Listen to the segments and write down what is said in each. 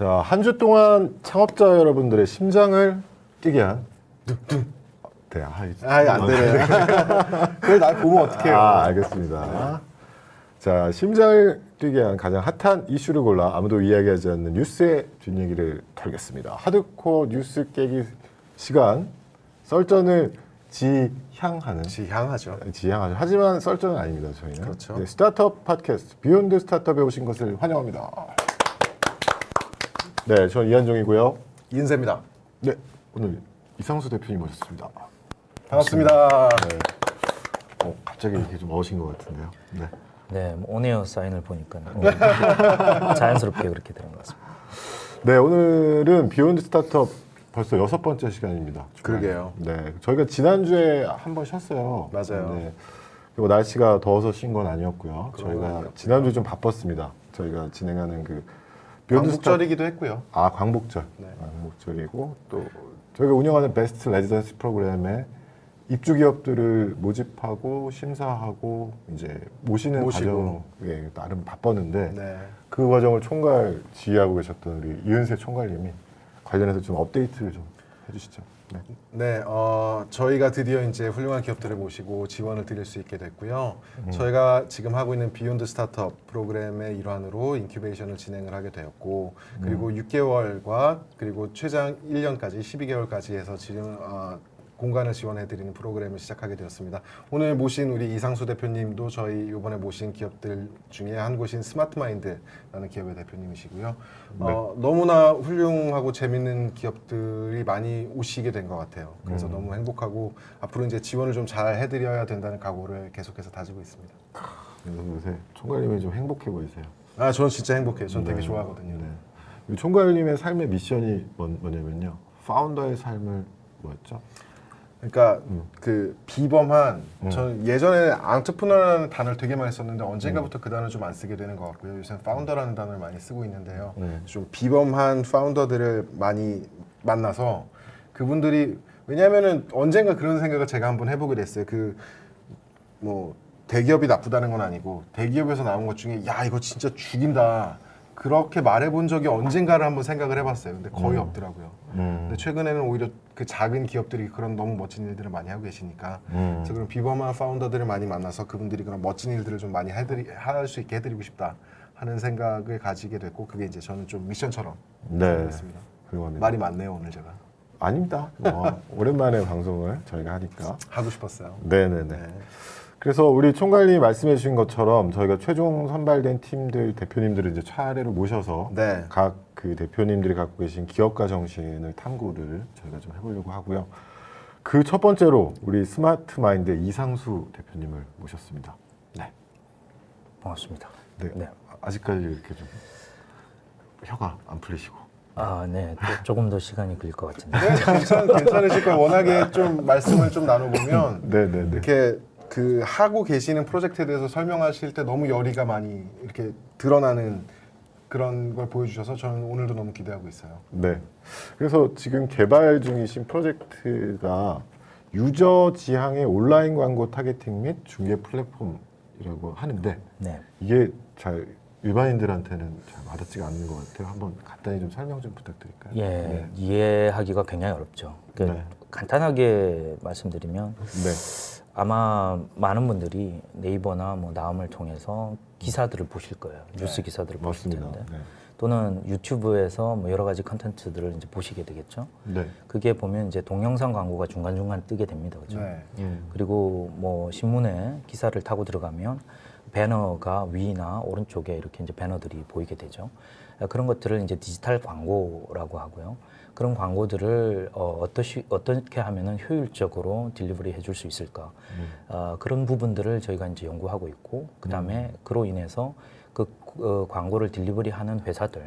자, 한 주 동안 창업자 여러분들의 심장을 뛰게 한 네, 안 되네. 그걸 날 보면 어떡해요. 알겠습니다. 자, 심장을 뛰게 한 가장 핫한 이슈를 골라 아무도 이야기하지 않는 뉴스의 뒷얘기를 털겠습니다. 하드코어 뉴스 깨기 시간. 썰전을 지향하는. 지향하죠. 하지만 썰전은 아닙니다, 저희는. 그렇죠. 네, 스타트업 팟캐스트 비욘드 스타트업에 오신 것을 환영합니다. 네, 저는 이한종이고요. 인세입니다. 네, 오늘 이상수 대표님 모셨습니다. 반갑습니다. 네. 갑자기 이렇게 좀 어우신 것 같은데요. 네. 네, 뭐 온에어 사인을 보니까 자연스럽게 그렇게 되는 것 같습니다. 네, 오늘은 비욘드 스타트업 벌써 6번째 시간입니다. 그러게요. 네, 저희가 지난주에 한 번 쉬었어요. 맞아요. 네. 그리고 날씨가 더워서 쉰 건 아니었고요. 저희가 아니었고요. 지난주 좀 바빴습니다. 저희가 진행하는 그 비욘드 광복절이기도 했고요. 광복절. 네. 광복절이고 또 저희가 운영하는 베스트 레지던시 프로그램에 입주 기업들을 모집하고 심사하고 이제 모시는 모시고. 과정에 나름 바빴는데 네. 그 과정을 총괄 지휘하고 계셨던 우리 이은세 총괄님이 관련해서 좀 업데이트를 좀 해주시죠. 네. 네, 저희가 드디어 이제 훌륭한 기업들을 모시고 지원을 드릴 수 있게 됐고요. 저희가 지금 하고 있는 비욘드 스타트업 프로그램의 일환으로 인큐베이션을 진행을 하게 되었고, 그리고 6개월과 그리고 최장 1년까지 12개월까지 해서 지금 공간을 지원해드리는 프로그램을 시작하게 되었습니다. 오늘 모신 우리 이상수 대표님도 저희 이번에 모신 기업들 중에 한 곳인 스마트마인드라는 기업의 대표님이시고요. 너무나 훌륭하고 재밌는 기업들이 많이 오시게 된 것 같아요. 그래서 너무 행복하고 앞으로 이제 지원을 좀 잘 해드려야 된다는 각오를 계속해서 다지고 있습니다. 요새 총괄님이 좀 행복해 보이세요. 저는 진짜 행복해요. 전 되게 네. 좋아하거든요. 네. 이 총괄님의 삶의 미션이 뭐냐면요. 파운더의 삶을 뭐였죠? 그러니까 그 비범한 저는 예전에 앙트프너라는 단어를 되게 많이 썼는데 언젠가부터 그 단어를 좀 안 쓰게 되는 것 같고요. 요새는 파운더라는 단어를 많이 쓰고 있는데요. 좀 비범한 파운더들을 많이 만나서 그분들이 왜냐하면은 언젠가 그런 생각을 제가 한번 해보게 됐어요. 그 뭐 대기업이 나쁘다는 건 아니고 대기업에서 나온 것 중에 야 이거 진짜 죽인다. 그렇게 말해본 적이 언젠가를 한번 생각을 해봤어요. 근데 거의 없더라고요. 근데 최근에는 오히려 그 작은 기업들이 그런 너무 멋진 일들을 많이 하고 계시니까 그래서 그런 비범한 파운더들을 많이 만나서 그분들이 그런 멋진 일들을 좀 많이 할 수 있게 해드리고 싶다 하는 생각을 가지게 됐고 그게 이제 저는 좀 미션처럼 생각했습니다. 훌륭합니다. 말이 많네요 오늘 제가. 아닙니다. 오랜만에 방송을 저희가 하니까. 하고 싶었어요. 네네네. 네. 그래서 우리 총괄님이 말씀해 주신 것처럼 저희가 최종 선발된 팀들 대표님들을 이제 차례로 모셔서 네. 각 그 대표님들이 갖고 계신 기업가 정신을 탐구를 저희가 좀 해보려고 하고요. 그 첫 번째로 우리 스마트 마인드 이상수 대표님을 모셨습니다. 네. 반갑습니다. 네. 네. 아직까지 이렇게 좀 혀가 안 풀리시고. 네, 또 조금 더 시간이 걸릴 것 같은데. 네, 괜찮으실 거예요. 워낙에 좀 말씀을 좀 나눠보면 네네네. 이렇게 그 하고 계시는 프로젝트에 대해서 설명하실 때 너무 열의가 많이 이렇게 드러나는 그런 걸 보여주셔서 저는 오늘도 너무 기대하고 있어요. 네. 그래서 지금 개발 중이신 프로젝트가 유저 지향의 온라인 광고 타겟팅 및 중개 플랫폼이라고 하는데 네. 이게 잘 일반인들한테는 잘 와닿지가 않는 것 같아요. 한번 간단히 좀 설명 좀 부탁드릴까요? 예, 네. 이해하기가 굉장히 어렵죠. 네. 간단하게 말씀드리면 네. 아마 많은 분들이 네이버나 뭐 나음을 통해서 기사들을 보실 거예요. 뉴스 기사들을 보실 맞습니다. 텐데. 네. 또는 유튜브에서 뭐 여러 가지 컨텐츠들을 이제 보시게 되겠죠. 네. 그게 보면 이제 동영상 광고가 중간중간 뜨게 됩니다. 그죠? 네. 그리고 뭐 신문에 기사를 타고 들어가면 배너가 위나 오른쪽에 이렇게 이제 배너들이 보이게 되죠. 그런 것들을 이제 디지털 광고라고 하고요. 그런 광고들을 어떻게 하면은 효율적으로 딜리버리 해줄 수 있을까? 그런 부분들을 저희가 이제 연구하고 있고, 그 다음에 그로 인해서 그 광고를 딜리버리하는 회사들,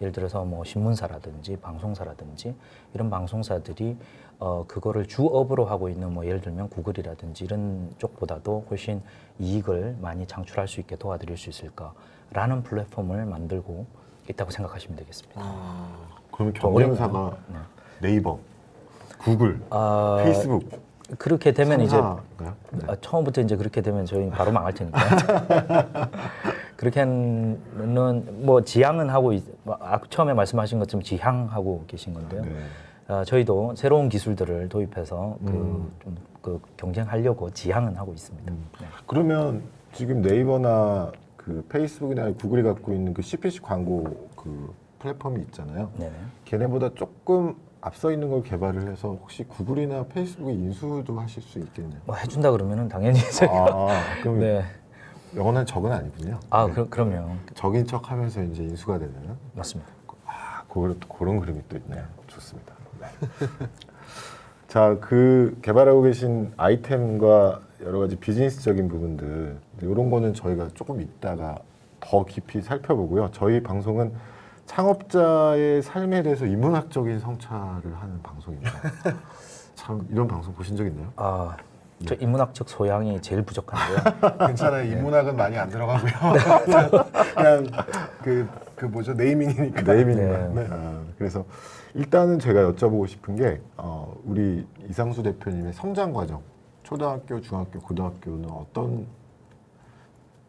예를 들어서 뭐 신문사라든지 방송사라든지 이런 방송사들이 그거를 주업으로 하고 있는 뭐 예를 들면 구글이라든지 이런 쪽보다도 훨씬 이익을 많이 창출할 수 있게 도와드릴 수 있을까라는 플랫폼을 만들고 있다고 생각하시면 되겠습니다. 그러면 경쟁사가 네이버, 구글, 페이스북 그렇게 되면 이제 삼사인가요? 네. 처음부터 이제 그렇게 되면 저희 바로 망할 테니까. 그렇게는 뭐 지향은 하고 처음에 말씀하신 것처럼 지향하고 계신 건데요. 네. 저희도 새로운 기술들을 도입해서 그 경쟁하려고 지향은 하고 있습니다. 네. 그러면 지금 네이버나 그 페이스북이나 구글이 갖고 있는 그 CPC 광고 그 플랫폼이 있잖아요. 네네. 걔네보다 조금 앞서 있는 걸 개발을 해서 혹시 구글이나 페이스북에 인수도 하실 수 있겠네요. 뭐 해준다 그러면은 당연히 제가 그럼 네. 영원한 적은 아니군요. 그럼요. 적인 척 하면서 이제 인수가 되는. 맞습니다. 그런 그림이 또 있네요. 좋습니다. 네. 자, 그 개발하고 계신 아이템과 여러 가지 비즈니스적인 부분들 이런 거는 저희가 조금 이따가 더 깊이 살펴보고요. 저희 방송은 창업자의 삶에 대해서 인문학적인 성찰을 하는 방송입니다. 참 이런 방송 보신 적 있나요? 저 인문학적 소양이 제일 부족한데요. 괜찮아요. 인문학은 많이 안 들어가고요. 그냥 그 뭐죠 네이밍이니까. 네이밍만. 네. 그래서 일단은 제가 여쭤보고 싶은 게 우리 이상수 대표님의 성장 과정, 초등학교, 중학교, 고등학교는 어떤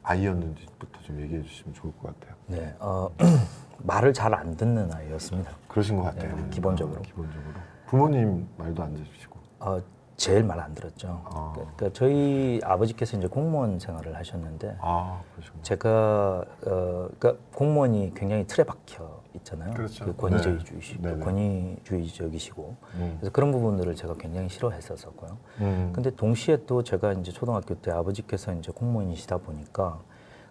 아이였는지부터 좀 얘기해 주시면 좋을 것 같아요. 네, 말을 잘 안 듣는 아이였습니다. 그러신 것 같아요. 네, 기본적으로. 기본적으로. 부모님 말도 안 들으시고. 제일 말 안 들었죠. 그러니까 저희 아버지께서 이제 공무원 생활을 하셨는데 그러시구나. 제가 그러니까 공무원이 굉장히 틀에 박혀 있잖아요. 그렇죠. 그 권위주의적이시고, 네. 권위주의적이시고 그래서 그런 부분들을 제가 굉장히 싫어했었고요. 음. 근데 동시에 또 제가 이제 초등학교 때 아버지께서 이제 공무원이시다 보니까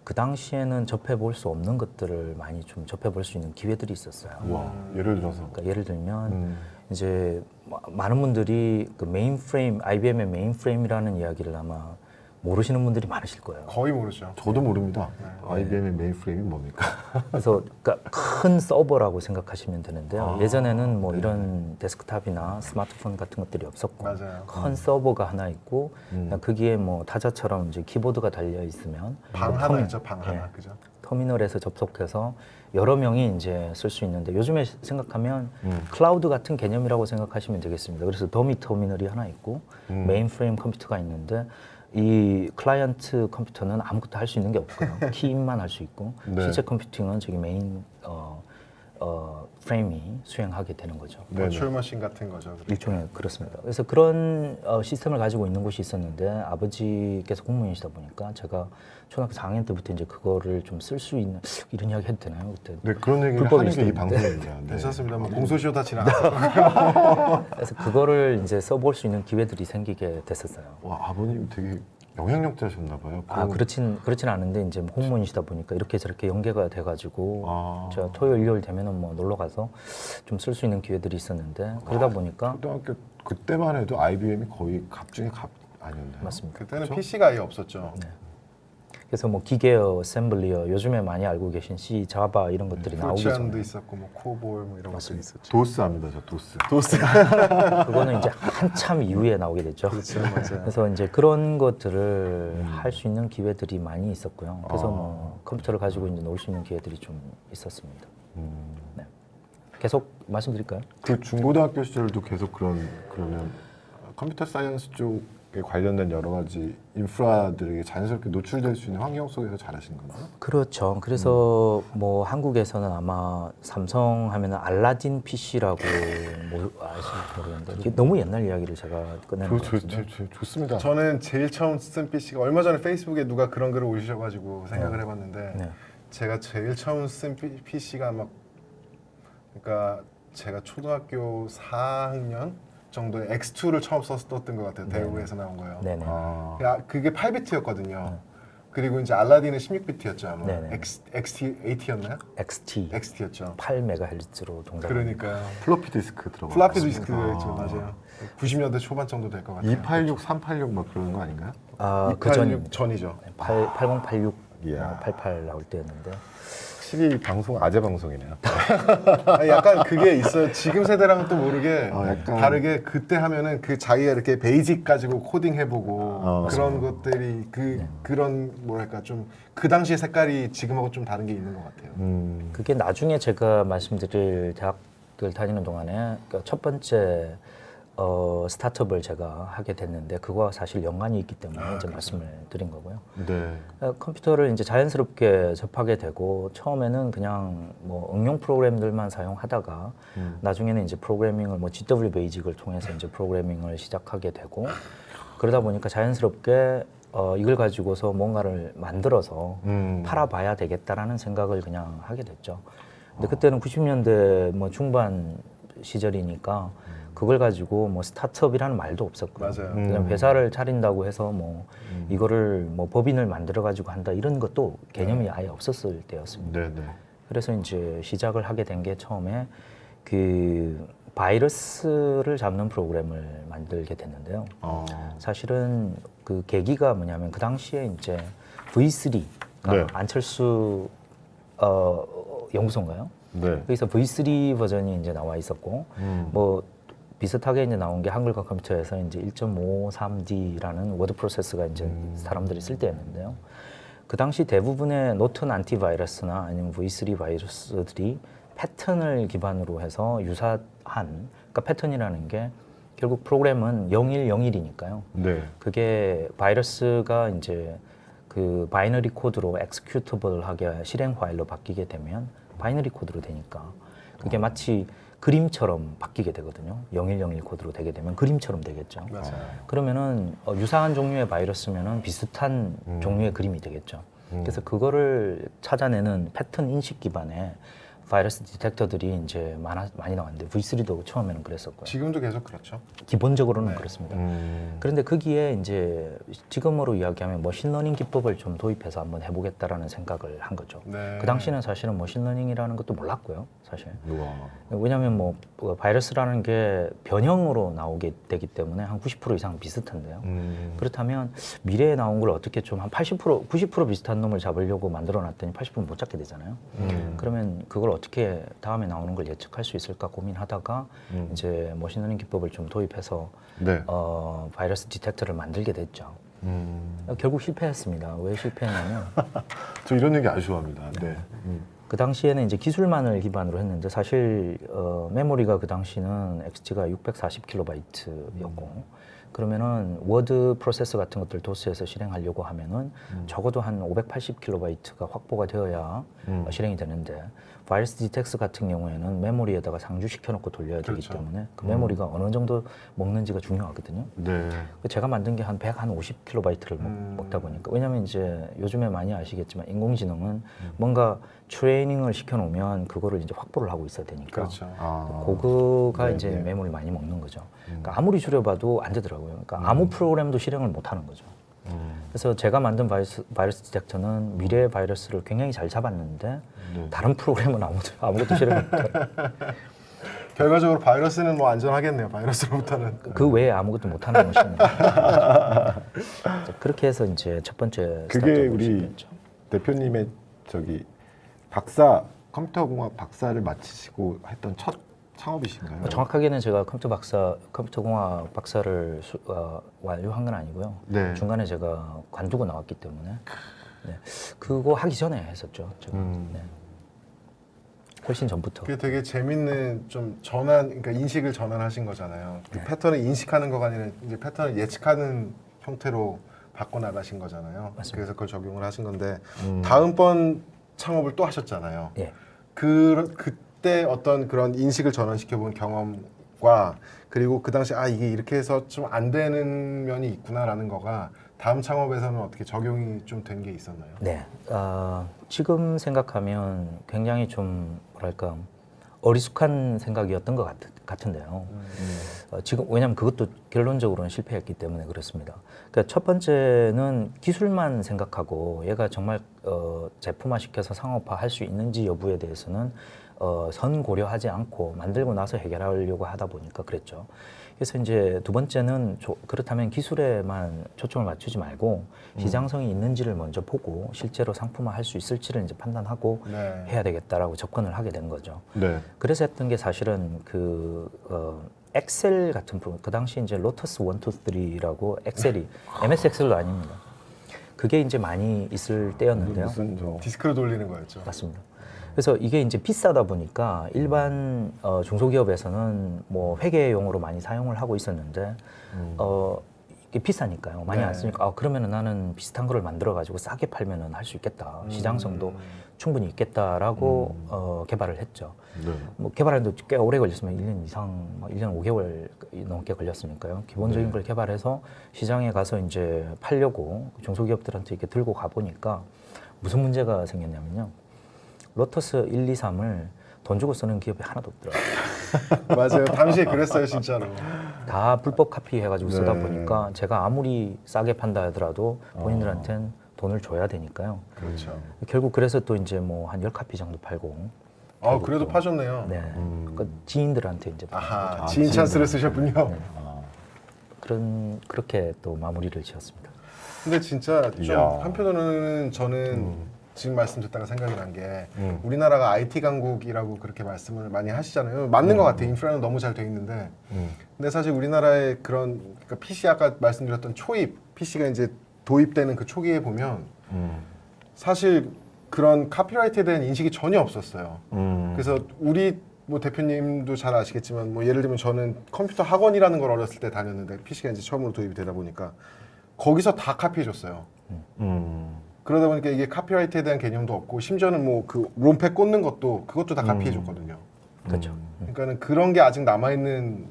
그 당시에는 접해볼 수 없는 것들을 많이 좀 접해볼 수 있는 기회들이 있었어요. 와, 예를 들어서. 그러니까 예를 들면 이제 많은 분들이 그 메인프레임, IBM의 메인프레임이라는 이야기를 아마 모르시는 분들이 많으실 거예요. 거의 모르죠. 저도 모릅니다. IBM의 메인프레임이 뭡니까? 그래서 그러니까 큰 서버라고 생각하시면 되는데요. 예전에는 뭐 이런 데스크탑이나 스마트폰 같은 것들이 없었고 맞아요. 큰 서버가 하나 있고 그냥 거기에 뭐 타자처럼 이제 키보드가 달려 있으면 방 그 하나 있죠. 방 하나. 예. 그죠? 터미널에서 접속해서 여러 명이 이제 쓸 수 있는데 요즘에 생각하면 클라우드 같은 개념이라고 생각하시면 되겠습니다. 그래서 더미 터미널이 하나 있고 메인프레임 컴퓨터가 있는데 이 클라이언트 컴퓨터는 아무것도 할 수 있는 게 없고요. 키인만 할 수 있고 네. 실제 컴퓨팅은 저기 메인 프레임이 수행하게 되는 거죠. 네네. 버추얼 머신 같은 거죠. 일종의 그렇습니다. 그래서 그런 시스템을 가지고 있는 곳이 있었는데 아버지께서 공무원이시다 보니까 제가 초등학교 4학년 때부터 이제 그거를 좀 쓸 수 있는 이런 이야기 해도 되나요? 그때 네, 그런 얘기를 불법일 하는 게 이 수도 있는데. 방송입니다. 네. 괜찮습니다. 뭐 공소시효 다 지나갔어요. 그래서 그거를 이제 써볼 수 있는 기회들이 생기게 됐었어요. 와, 아버님 되게 영향력자셨나 봐요. 그렇진 않은데 이제 뭐 공무원이시다 보니까 이렇게 저렇게 연계가 돼가지고 제가 토요일 일요일 되면은 뭐 놀러 가서 좀 쓸 수 있는 기회들이 있었는데 그러다 보니까 초등학교 그때만 해도 IBM이 거의 갑 중에 갑 아니었나요? 맞습니다. 그때는 PC가 아예 없었죠. 그래서 뭐 기계어, 어셈블리어 요즘에 많이 알고 계신 C, 자바 이런 것들이 나오기 프로치안도 전에 있었고 뭐 코볼 뭐 이런 것도 있었죠. 도스 합니다, 저 도스. 도스. 그거는 이제 한참 이후에 나오게 됐죠. 그렇죠, 맞아요. 그래서 이제 그런 것들을 할 수 있는 기회들이 많이 있었고요. 그래서 뭐 컴퓨터를 가지고 이제 놀 수 있는 기회들이 좀 있었습니다. 네. 계속 말씀드릴까요? 그 중고등학교 시절도 계속 그러면 컴퓨터 사이언스 쪽에 관련된 여러 가지 인프라들에게 자연스럽게 노출될 수 있는 환경 속에서 자라신 건가요? 그렇죠. 그래서 뭐 한국에서는 아마 삼성 하면은 알라딘 PC라고 뭐 아실지 모르겠는데 이게 너무 옛날 이야기를 제가 꺼내는 것 같은데 좋습니다. 저는 제일 처음 쓴 PC가 얼마 전에 페이스북에 누가 그런 글을 올리셔가지고 생각을 해봤는데 네. 제가 제일 처음 쓴 PC가 막 그러니까 제가 초등학교 4학년 정도에 X2를 처음 썼던 것 같아요. 대우에서 나온 거요. 네네. 그게 8비트였거든요. 그리고 이제 알라딘은 16비트였죠. 아마 네네. XT8였나요? XT XT였죠. 8MHz로 동작. 그러니까요. 플로피 디스크 들어가. 플라피 디스크였죠. 맞아요. 90년대 초반 정도 될 것 같아요. 286, 386 막 그런 거 아닌가요? 그 전입니다. 전이죠. 8086, 이야. 88 나올 때였는데 확실히 방송 아재 방송이네요. 약간 그게 있어요. 지금 세대랑은 또 모르게 약간- 다르게 그때 하면은 그 자기가 이렇게 베이직 가지고 코딩 해보고 그런 것들이 그런 뭐랄까 좀 그 당시의 색깔이 지금하고 좀 다른 게 있는 것 같아요. 그게 나중에 제가 말씀드릴 대학을 다니는 동안에 그러니까 첫 번째 스타트업을 제가 하게 됐는데 그거와 사실 연관이 있기 때문에 이제 말씀을 드린 거고요. 네. 컴퓨터를 이제 자연스럽게 접하게 되고 처음에는 그냥 뭐 응용 프로그램들만 사용하다가 나중에는 이제 프로그래밍을 뭐 GW 베이직을 통해서 이제 프로그래밍을 시작하게 되고 그러다 보니까 자연스럽게 이걸 가지고서 뭔가를 만들어서 팔아봐야 되겠다라는 생각을 그냥 하게 됐죠. 근데 그때는 90년대 뭐 중반 시절이니까 그걸 가지고 뭐 스타트업이라는 말도 없었고요. 맞아요. 그냥 회사를 차린다고 해서 뭐 이거를 뭐 법인을 만들어 가지고 한다 이런 것도 개념이 아예 없었을 때였습니다. 네, 네. 그래서 이제 시작을 하게 된 게 처음에 그 바이러스를 잡는 프로그램을 만들게 됐는데요. 사실은 그 계기가 뭐냐면 그 당시에 이제 V3가 네. 안철수 연구소인가요? 네. 그래서 V3 버전이 이제 나와 있었고 뭐 비슷하게 이제 나온 게 한글과 컴퓨터에서 이제 1.53D라는 워드 프로세스가 이제 사람들이 쓸 때였는데요. 그 당시 대부분의 노튼 안티바이러스나 아니면 V3 바이러스들이 패턴을 기반으로 해서 유사한, 그러니까 패턴이라는 게 결국 프로그램은 0101이니까요. 네. 그게 바이러스가 이제 그 바이너리 코드로 엑스큐터블하게 실행 파일로 바뀌게 되면 바이너리 코드로 되니까 그게 마치 그림처럼 바뀌게 되거든요. 0101 코드로 되게 되면 그림처럼 되겠죠. 맞아요. 그러면은 유사한 종류의 바이러스면은 비슷한 종류의 그림이 되겠죠. 그래서 그거를 찾아내는 패턴 인식 기반의 바이러스 디텍터들이 이제 많이 나왔는데 V3도 처음에는 그랬었고요. 지금도 계속 그렇죠. 기본적으로는 네. 그렇습니다. 그런데 거기에 이제 지금으로 이야기하면 머신러닝 기법을 좀 도입해서 한번 해보겠다라는 생각을 한 거죠. 네. 그 당시는 사실은 머신러닝이라는 것도 몰랐고요, 사실. 우와. 왜냐하면 뭐 바이러스라는 게 변형으로 나오게 되기 때문에 한 90% 이상 비슷한데요. 그렇다면 미래에 나온 걸 어떻게 좀 한 80%, 90% 비슷한 놈을 잡으려고 만들어놨더니 80% 못 잡게 되잖아요. 그러면 그걸 어떻게 다음에 나오는 걸 예측할 수 있을까 고민하다가 이제 머신러닝 기법을 좀 도입해서 네. 바이러스 디텍터를 만들게 됐죠. 결국 실패했습니다. 왜 실패했냐면 저 이런 얘기 아주 좋아합니다. 네. 그 당시에는 이제 기술만을 기반으로 했는데 사실 메모리가 그 당시는 XT가 640kb였고 그러면은 워드 프로세서 같은 것들 도스에서 실행하려고 하면은 적어도 한 580kb가 확보가 되어야 실행이 되는데 바이러스 디텍스 같은 경우에는 메모리에다가 상주시켜놓고 돌려야 되기 그렇죠. 때문에 그 메모리가 어느 정도 먹는지가 중요하거든요. 네. 제가 만든 게 한 150kb를 먹다 보니까 왜냐면 이제 요즘에 많이 아시겠지만 인공지능은 뭔가 트레이닝을 시켜놓으면 그거를 이제 확보를 하고 있어야 되니까 그렇죠. 그거가 네, 이제 네. 메모리를 많이 먹는 거죠. 그러니까 아무리 줄여봐도 안 되더라고요. 그러니까 아무 프로그램도 실행을 못 하는 거죠. 그래서 제가 만든 바이러스 디텍터는 미래의 바이러스를 굉장히 잘 잡았는데 다른 프로그램은 아무것도 실행 못 해요. 결과적으로 바이러스는 뭐 안전하겠네요. 바이러스로부터는. 그 외에 아무것도 못 하는 것입니다. 그렇게 해서 이제 첫 번째 그게 스타트업을 우리 시작했죠. 대표님의 저기 컴퓨터공학 박사를 마치시고 했던 첫 창업이신가요? 정확하게는 제가 컴퓨터공학 박사를 완료한 건 아니고요. 네. 중간에 제가 관두고 나왔기 때문에 네. 그거 하기 전에 했었죠. 제가. 네. 훨씬 전부터. 그게 되게 재밌는 좀 전환, 그러니까 인식을 전환하신 거잖아요. 그 패턴을 인식하는 거가 아니라 이제 패턴을 예측하는 형태로 바꿔 나가신 거잖아요. 맞습니다. 그래서 그걸 적용을 하신 건데 다음번 창업을 또 하셨잖아요. 예. 그때 어떤 그런 인식을 전환시켜 본 경험과 그리고 그 당시 이게 이렇게 해서 좀 안 되는 면이 있구나라는 거가 다음 창업에서는 어떻게 적용이 좀 된 게 있었나요? 네. 지금 생각하면 굉장히 좀 뭐랄까 어리숙한 생각이었던 것 같은데요. 지금 왜냐하면 그것도 결론적으로는 실패했기 때문에 그렇습니다. 그러니까 첫 번째는 기술만 생각하고 얘가 정말 제품화시켜서 상업화 할 수 있는지 여부에 대해서는 선 고려하지 않고 만들고 나서 해결하려고 하다 보니까 그랬죠. 그래서 이제 두 번째는 그렇다면 기술에만 초점을 맞추지 말고 시장성이 있는지를 먼저 보고 실제로 상품화할 수 있을지를 이제 판단하고 네. 해야 되겠다라고 접근을 하게 된 거죠. 네. 그래서 했던 게 사실은 엑셀 같은 프로그램, 그 당시 이제 로터스 1, 2, 3라고 엑셀이 MS 엑셀도 아닙니다. 그게 이제 많이 있을 때였는데요. 무슨 저 디스크로 돌리는 거였죠. 맞습니다. 그래서 이게 이제 비싸다 보니까 일반 중소기업에서는 뭐 회계용으로 많이 사용을 하고 있었는데 이게 비싸니까요. 많이 네. 안 쓰니까 그러면은 나는 비슷한 거를 만들어 가지고 싸게 팔면은 할 수 있겠다. 시장성도 충분히 있겠다라고 개발을 했죠. 네. 뭐 개발하는데 꽤 오래 걸렸으면 1년 이상, 1년 5개월 넘게 걸렸으니까요. 기본적인 걸 개발해서 시장에 가서 이제 팔려고 중소기업들한테 이렇게 들고 가 보니까 무슨 문제가 생겼냐면요. 로터스 1, 2, 3을 돈 주고 쓰는 기업이 하나도 없더라고요. 맞아요. 당시에 그랬어요, 진짜로. 다 불법 카피해가지고 쓰다 네. 보니까 제가 아무리 싸게 판다 하더라도 본인들한테는 돈을 줘야 되니까요. 그렇죠. 결국 그래서 또 이제 뭐 한 10카피 정도 팔고 그래도 파셨네요. 네. 그 지인들한테 이제 아하, 지인 찬스를 쓰셨군요. 네. 그렇게 또 마무리를 지었습니다. 근데 진짜 좀 이야. 한편으로는 저는 지금 말씀 듣다가 생각이 난 게 음. 우리나라가 IT 강국이라고 그렇게 말씀을 많이 하시잖아요. 맞는 것 같아요. 인프라는 너무 잘 돼 있는데. 근데 사실 우리나라의 그런 그러니까 PC 아까 말씀드렸던 초입 PC가 이제 도입되는 그 초기에 보면 사실 그런 카피라이트에 대한 인식이 전혀 없었어요. 그래서 우리 뭐 대표님도 잘 아시겠지만 뭐 예를 들면 저는 컴퓨터 학원이라는 걸 어렸을 때 다녔는데 PC가 이제 처음으로 도입이 되다 보니까 거기서 다 카피해줬어요. 그러다 보니까 이게 카피라이트에 대한 개념도 없고 심지어는 뭐 그 롬팩 꽂는 것도 그것도 다 카피해줬거든요. 그렇죠. 그러니까는 그런 게 아직 남아있는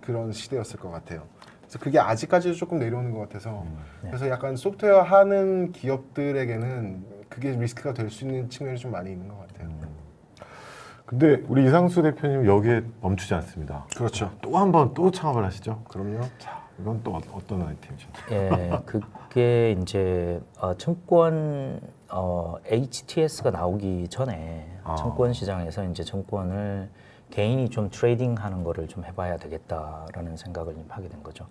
그런 시대였을 것 같아요. 그래서 그게 아직까지도 조금 내려오는 것 같아서 그래서 약간 소프트웨어 하는 기업들에게는 그게 리스크가 될 수 있는 측면이 좀 많이 있는 것 같아요. 근데 우리 이상수 대표님 여기에 멈추지 않습니다. 그렇죠. 또 한 번 또 창업을 하시죠. 그럼요. 자, 이건 또 어떤 아이템이죠? 예, 그게 이제 증권 HTS가 나오기 전에 증권 시장에서 이제 증권을 개인이 좀 트레이딩하는 거를 좀 해봐야 되겠다라는 생각을 좀 하게 된 거죠.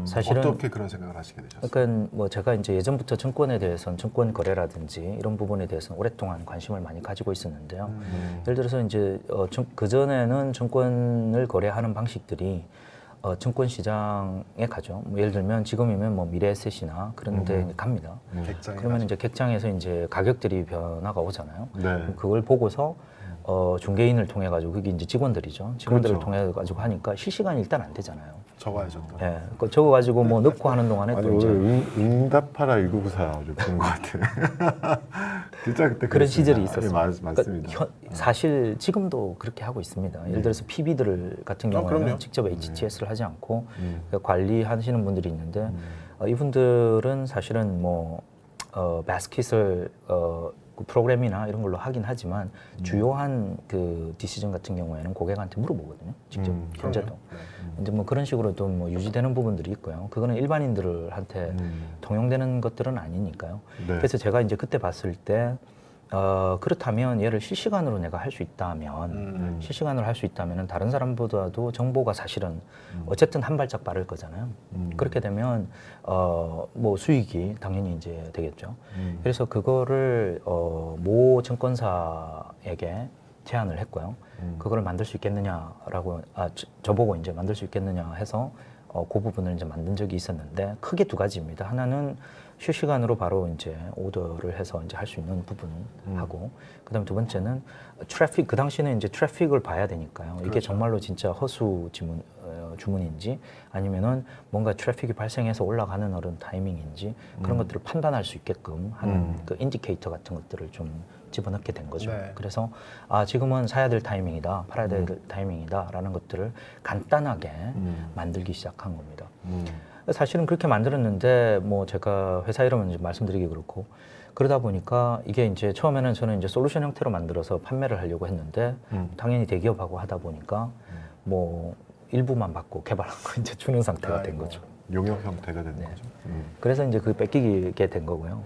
사실은 어떻게 그런 생각을 하시게 되셨어요? 그러니까 뭐 제가 이제 예전부터 증권에 대해서는 증권 거래라든지 이런 부분에 대해서는 오랫동안 관심을 많이 가지고 있었는데요. 예를 들어서 이제 그 전에는 증권을 거래하는 방식들이 증권 시장에 가죠. 뭐 예를 들면 지금이면 뭐 미래에셋이나 그런 데 갑니다. 객장에 그러면 이제 객장에서 이제 가격들이 변화가 오잖아요. 네. 그럼 그걸 보고서 중개인을 통해 가지고 그게 이제 직원들이죠. 직원들을 그렇죠. 통해 가지고 하니까 실시간이 일단 안 되잖아요. 적어야죠. 또. 예, 그 적어 가지고 뭐 넣고 하는 동안에 아니 또 오늘 이제 응답하라 1994 좀 보는 것 같아. 진짜 그때 그런 그랬습니다. 시절이 있었어요. 맞습니다. 사실 지금도 그렇게 하고 있습니다. 예를 들어서 PB들 같은 경우에는 그럼요. 직접 HTS를 하지 않고 관리하시는 분들이 있는데 이분들은 사실은 뭐 바스킷을 그 프로그램이나 이런 걸로 하긴 하지만 주요한 그 디시전 같은 경우에는 고객한테 물어보거든요. 직접 현재도. 이제 뭐 그런 식으로도 뭐 유지되는 부분들이 있고요. 그거는 일반인들한테 통용되는 것들은 아니니까요. 네. 그래서 제가 이제 그때 봤을 때 그렇다면 얘를 실시간으로 내가 할 수 있다면 실시간으로 할 수 있다면 다른 사람보다도 정보가 사실은 어쨌든 한 발짝 빠를 거잖아요. 그렇게 되면 뭐 수익이 당연히 이제 되겠죠. 그래서 그거를 모 증권사에게 제안을 했고요. 그거를 만들 수 있겠느냐라고 저보고 이제 만들 수 있겠느냐 해서 그 부분을 이제 만든 적이 있었는데 크게 두 가지입니다. 하나는 실시간으로 바로 이제 오더를 해서 이제 할 수 있는 부분하고 그다음에 두 번째는 트래픽 그 당시에는 이제 트래픽을 봐야 되니까요. 이게 그렇죠. 정말로 진짜 허수 주문인지 아니면은 뭔가 트래픽이 발생해서 올라가는 어떤 타이밍인지 그런 것들을 판단할 수 있게끔 하는 그 인디케이터 같은 것들을 좀 집어넣게 된 거죠. 네. 그래서 지금은 사야 될 타이밍이다, 팔아야 될 타이밍이다라는 것들을 간단하게 만들기 시작한 겁니다. 사실은 그렇게 만들었는데 뭐 제가 회사 이름은 이제 말씀드리기 그렇고 그러다 보니까 이게 이제 처음에는 저는 이제 솔루션 형태로 만들어서 판매를 하려고 했는데 당연히 대기업하고 하다 보니까 뭐 일부만 받고 개발한 거 이제 주는 상태가 된 거죠. 용역 형태가 되는 네. 거죠. 그래서 이제 그 뺏기게 된 거고요.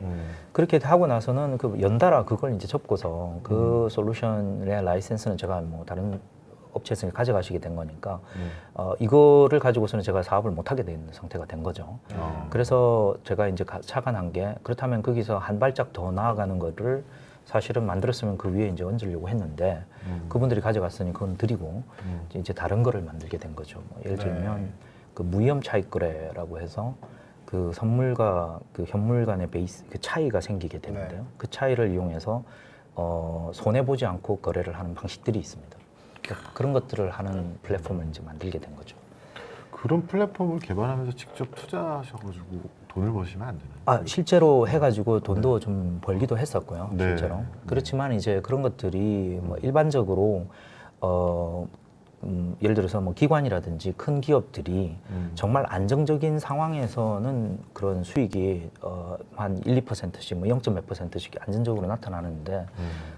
그렇게 하고 나서는 그 연달아 그걸 이제 접고서 그 솔루션의 라이센스는 제가 뭐 다른 업체에서 가져가시게 된 거니까 이거를 가지고서는 제가 사업을 못 하게 된 상태가 된 거죠. 그래서 제가 이제 착안한 게 그렇다면 거기서 한 발짝 더 나아가는 거를 사실은 만들었으면 그 위에 이제 얹으려고 했는데 그분들이 가져갔으니 그건 드리고 이제 다른 거를 만들게 된 거죠. 뭐 예를 들면 그 무위험 차익 거래라고 해서 그 선물과 그 현물 간의 베이스 그 차이가 생기게 되는데요. 네. 그 차이를 이용해서 손해 보지 않고 거래를 하는 방식들이 있습니다. 그런 것들을 하는 플랫폼을 이제 만들게 된 거죠. 그런 플랫폼을 개발하면서 직접 투자하셔가지고 돈을 버시면 안 되나요? 아, 실제로 해가지고 돈도 좀 벌기도 했었고요. 네. 실제로. 그렇지만 이제 그런 것들이 뭐 일반적으로 예를 들어서 뭐 기관이라든지 큰 기업들이 정말 안정적인 상황에서는 그런 수익이 한 1, 2%씩 뭐 0. 몇 %씩 안정적으로 나타나는데